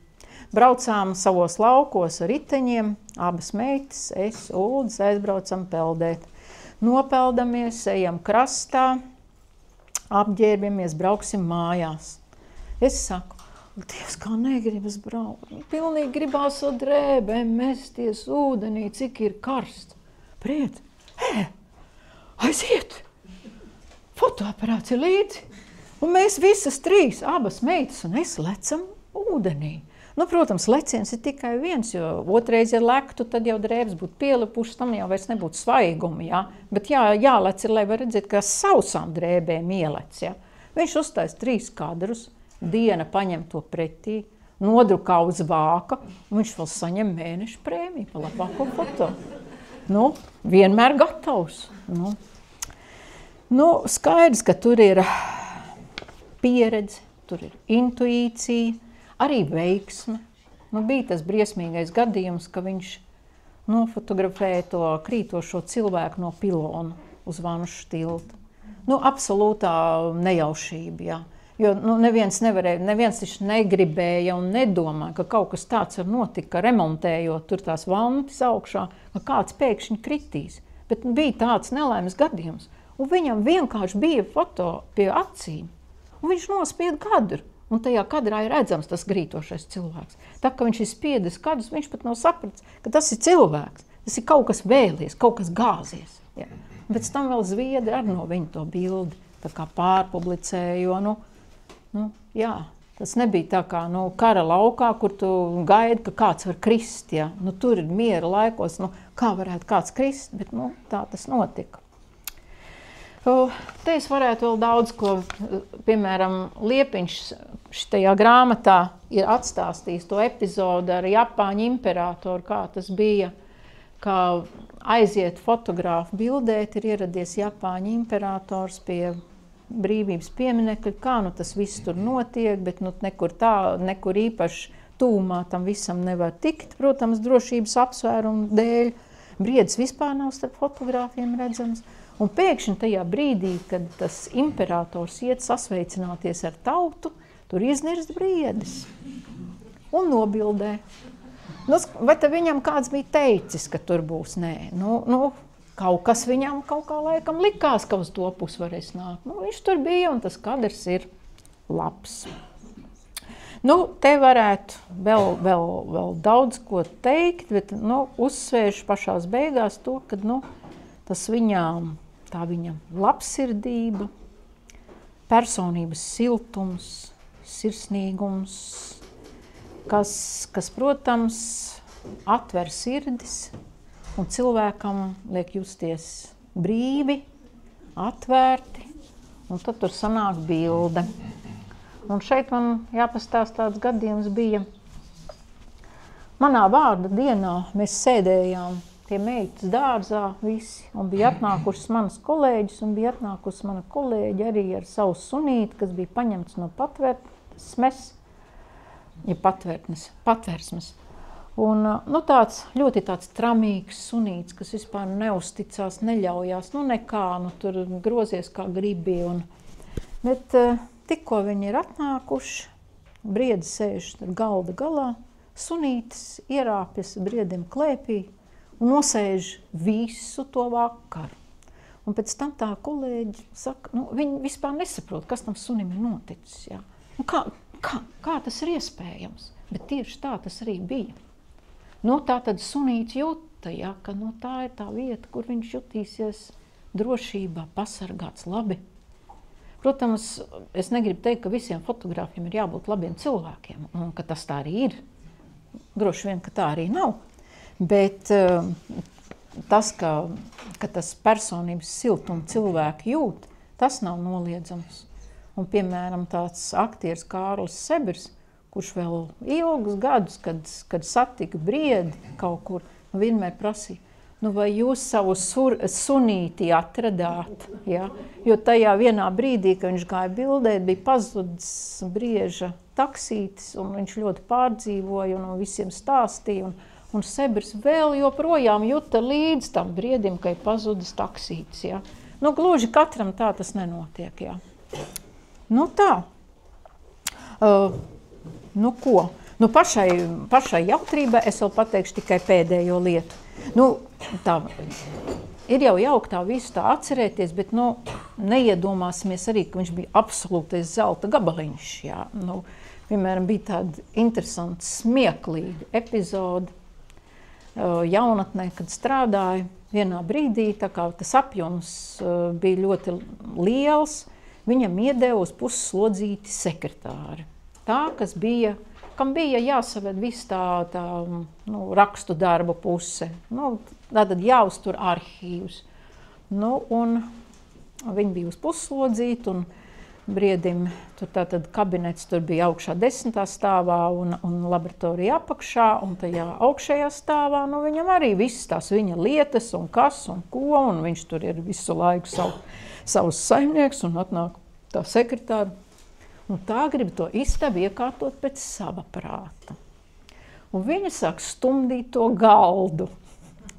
Braucām savos laukos ar riteņiem, abas meitas, es, Uldis, aizbraucam peldēt. Nopeldamies, ejam krastā, apģērbamies, brauksim mājās. Es saku, Dievs, kā negribas braukt. Pilnīgi gribās ar drēbēm mesties ūdenī, cik ir karsts. Priet, aiziet! Fotoaparāts ir līdzi. Un mēs visas trīs, abas meitas un es lecam ūdenī. Nu, protams, leciens ir tikai viens, jo otrais, ja lektu, tad jau drēbes būtu pielipušas, tam jau vairs nebūtu svaigumi, ja? Bet jālec ir, lai var redzēt, ka sausām drēbēm ielec, ja? Viņš uztais 3 kadrus, Diena paņem to pretī, nodrukā uz vāka, un viņš vēl saņem mēneša prēmiju par labāko foto. Nu, vienmēr gatavs. Nu, skaidrs, ka tur ir pieredze, tur ir intuīcija, arī veiksme. Nu, bija tas briesmīgais gadījums, ka viņš nofotografēja to krītošo cilvēku no pilona uz Vanušu tilta. Nu, absolūtā nejaušība, jā. Jo neviens taču negribēja un nedomāja, ka kaut kas tāds var notikt, ka remontējot tur tās vantas augšā, ka kāds pēkšņi kritīs. Bet bija tāds nelaimes gadījums. Un viņam vienkārši bija foto pie acīm. Un viņš nospieda kadru. Un tajā kadrā ir redzams tas grītošais cilvēks. Tā kā viņš ir spiedis kadrus, viņš pat nav sapratis, ka tas ir cilvēks. Tas ir kaut kas vēlies, kaut kas gāzies. Ja. Pēc tam vēl zviedri ar no viņa to bildi tā kā pārpublicēja, jo, jā, tas nebija tā kā kara laukā, kur tu gaidi, ka kāds var krist. Ja. Tur ir miera laikos, kā varētu kāds krist, bet tā tas notika. Te es varētu vēl daudz ko, piemēram, Liepiņš šitajā grāmatā ir atstāstījis to epizodu ar Japāņu imperatoru, kā tas bija, kā aiziet fotogrāfu bildēt, ir ieradies Japāņu imperators pie brīvības pieminekļa, kā tas viss tur notiek, bet nekur īpaši tūmā tam visam nevar tikt, protams, drošības apsvērumu dēļ. Briedis vispār nav starp fotogrāfiem redzams. Un pēkšņi tajā brīdī, kad tas imperators iet sasveicināties ar tautu, tur iznirst briedis un nobildē. Vai tad viņam kāds bija teicis, ka tur būs? Nē. Kaut kas viņam kaut kā laikam likās, ka uz to pusi varēs nākt. Viņš tur bija un tas kadrs ir labs. Te varētu vēl daudz ko teikt, bet uzsvēršu pašās beigās to, ka tas tā viņa labsirdība, personības siltums, sirsnīgums, kas protams, atver sirdis un cilvēkam liek justies brīvi, atvērti, un tad tur sanāk bilde. Un šeit man jāpastāst tāds gadījums bija. Manā vārda dienā mēs sēdējām pie meitas dārzā visi, un bija atnākušas manas kolēģis, un bija atnākusi mana kolēģi arī ar savu sunīti, kas bija paņemts no patvērsmes. Un ļoti tāds tramīgs sunīts, kas vispār neuzticās, neļaujās, tur grozies kā gribi. Bet tikko viņi ir atnākuši, briedis sēž galda galā, sunītis ierāpjas briedim klēpī un nosēž visu to vakaru. Un pēc tam tā kolēģi saka, viņi vispār nesaprot, kas tam sunim ir noticis. Ja? Kā tas ir iespējams? Bet tieši tā tas arī bija. Tā tad sunīts jūta, ja, ka tā ir tā vieta, kur viņš jutīsies drošībā, pasargāts labi. Protams, es negribu teikt, ka visiem fotogrāfiem ir jābūt labiem cilvēkiem, un ka tas tā arī ir. Droši vien, ka tā arī nav. Bet tas, ka tas personības siltumu cilvēki jūt, tas nav noliedzams. Un, piemēram, tāds aktieris Kārlis Sebers, kurš vēl ilgus gadus, kad satika briedi kaut kur, vienmēr prasīja, vai jūs savu sunīti atradāt? Ja? Jo tajā vienā brīdī, kad viņš gāja bildēt, bija pazudis brieža taksītis, un viņš ļoti pārdzīvoja un visiem stāstīja. Un Sebers vēl joprojām juta līdz tam briedim, ka ir pazudis taksītis. Ja? Gluži katram tā tas nenotiek. Ja? Tā. Ko? Pašai jautrībai es vēl pateikšu tikai pēdējo lietu. Tā ir jau jauki tā visu tā atcerēties, bet neiedomāsimies arī, ka viņš bija absolūtais zelta gabaliņš. Jā. Piemēram, bija tāda interesanta, smieklīga epizode jaunatnē, kad strādāja vienā brīdī, tā kā tas apjoms bija ļoti liels, viņam iedeva uz pusslodzīti sekretāri. Tā, kam bija jāsaved visu tā rakstu darbu puse. Tātad jāuztur arhīvs. Un viņi bija uz pusslodzīti, un briedim tur tātad kabinets tur bija augšā 10. stāvā un laboratorija apakšā, un tajā augšējā stāvā, viņam arī visas tās viņa lietas un kas un ko, un viņš tur ir visu laiku savus saimnieks, un atnāk tā sekretāra. Un tā grib to istabu iekārtot pēc sava prāta. Un viņa sāk stumdīt to galdu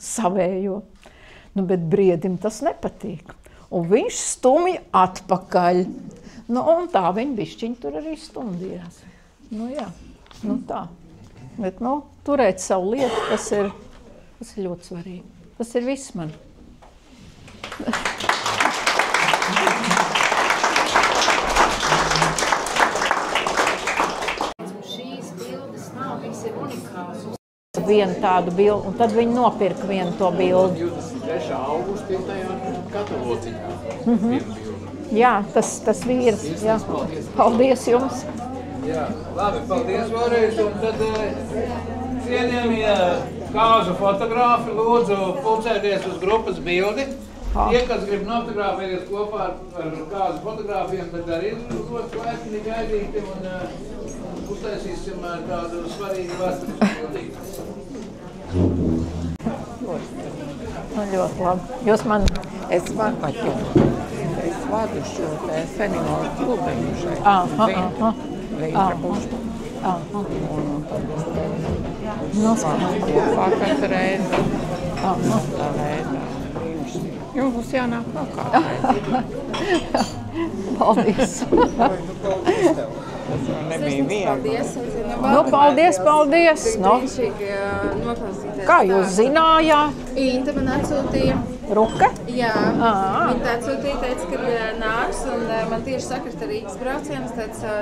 savējo. Bet briedim tas nepatīk. Un viņš stumja atpakaļ. Un tā viņa bišķiņ tur arī stumdījās. Jā, tā. Bet, turēt savu lietu, tas ir ļoti svarīgi. Tas ir viss man. Vienu tādu bildi, un tad viņi nopirka vienu to bildi. 23. augusta katalociņā. Jā, tas vīrs. Jā. Paldies jums. Jā, labi, paldies vēlreiz. Un tad cienījamie kāzu fotogrāfi, lūdzu pulcēties uz grupas bildi. Tie, kas grib nofotografēties kopā ar kāzu fotogrāfiem, tad arī ļoti laipni gaidīti un uztaisīsim tādu svarīgu vēsturisku bildību. Ļoti labi. Jūs man... Es vadu šo senioru klubiņu šeit. Līdra pušu. Un tad es kopā katru reizi. Tā veidā. Jums jānāk vēl kādā. Paldies. Tas nebija viegli. Paldies. Kā jūs zinājāt? Inte man atsūtīja. Ruka? Jā, viņa atsūtīja, teica, ka nāks, un man tieši saka, ka Rīgas brauciens,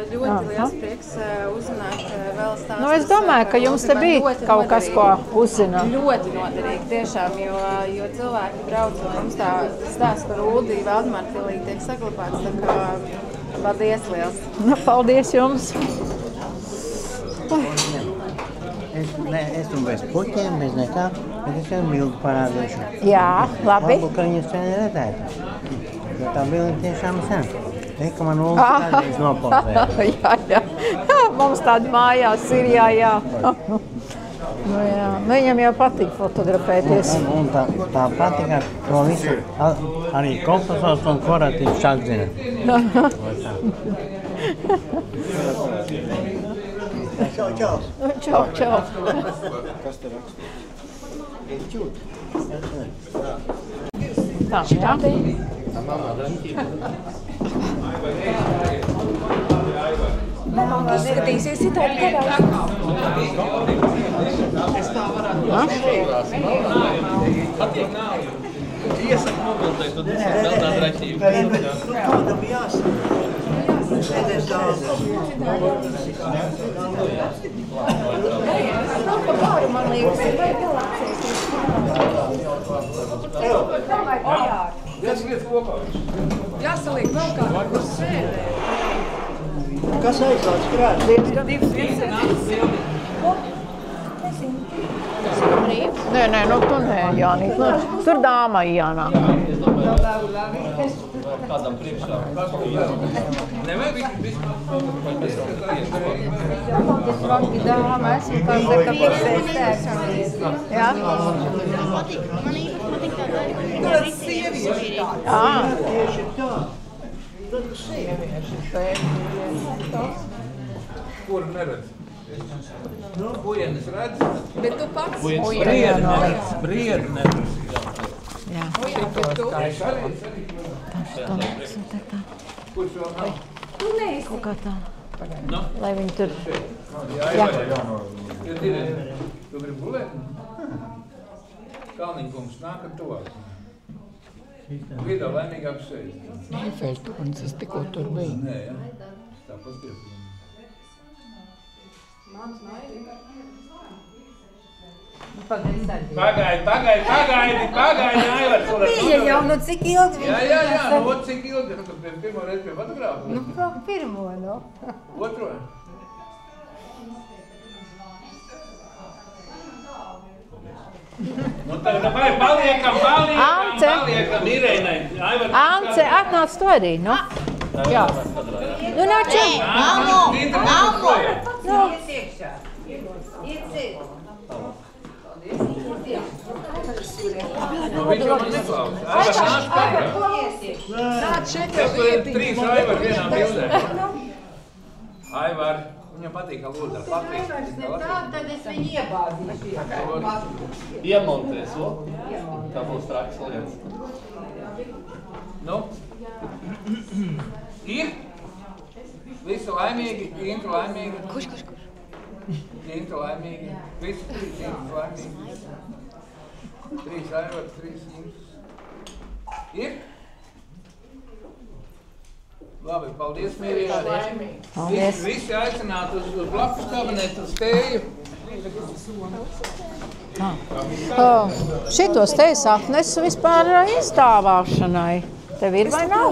ļoti liels prieks uzzināt vēl stāstus. Es domāju, ka jums te bija kaut kas, ko uzzināt. Ļoti noderīgi, tiešām, jo cilvēki brauc, un mums tā stāsts par Uldi Valdemāra pilī tiek saglabāts, tā kā paldies liels. Paldies jums. Es esmu bez puķiem, bez nekā, bet es jau bildi parādīšu. Jā, labi. Labu, ka viņus sen redzētu. Jo tā bildi tiešām sen. Ka man Uldi kādreiz nopozēja. Jā. Mums tāda mājās ir, jā. Viņam jau patīk fotografēties. Un tā patīk ar to visu, arī kompasors un koratīvs atzina. Čau. Kas te raksta? Tā, jā. Izskatīsies citādi kādā. Es tā varētu patīk nav. Iesaka mobilitē, tu vēl tā draķība. Kādam jāsaka. Sēdēs daudz. Man liekas, ir jāsaliek vēl kādā, kur sēdē. Kas aizlāc krāt? Nē, tu nē, Jānīt. Tur dāmai jānāk. Kādam priekšā. Nevajag Es vaki dāma, esmu tā saka, pusēs tērs. Jā? Man īpaši patīk tā Tieši tā. Tad sievieši. Kuru neredz? Pujenes redz? Bet tu pats. Briedu neredz. Jā. Kurš vēl nav? Tu neesi. Kaut kā tā. Nu? Lai viņi tur... Jā. Tu gribi gulēt? Kalniņkungs nāk ar tuvāk. Vidā laimīgāk sēst. Eifeltons, es tikko tur biju. Nē, jā. Tā pasties. Mans maigi. Pagaidi, Aivar. Bija jau, nu cik ilgi viņš Jā, nu cik ilgi, tu pirmo reizi pie fotogrāfa? Nu, pirmo, nu. Otro? Nu, tad paliekam Irēnai. Ance, atnāc tu arī, nu? Jā. Nu, nāc čau. Viņš man neklausa. Aivar, nāc pagrāt. Nāc šeit Es tur ir 3 Aivar vienā bildē. Aivar, viņam patīk, ka lūdzu ar patīk. Tad es viņu iebāzīšu. Iemontēs, o? Tā būs traks lietas. Nu? Ir? Visi laimīgi, Intu laimīgi. Kurš? Intu laimīgi. Visi 3 Intus laimīgi. 3 Aivar, 3 Intus. Ir? Labi, paldies, mīļie. Visi aicināti uz blakus kabinetu, uz tēju. Šitos te es atnesu vispār izdāvāšanai. Tev ir vai nav?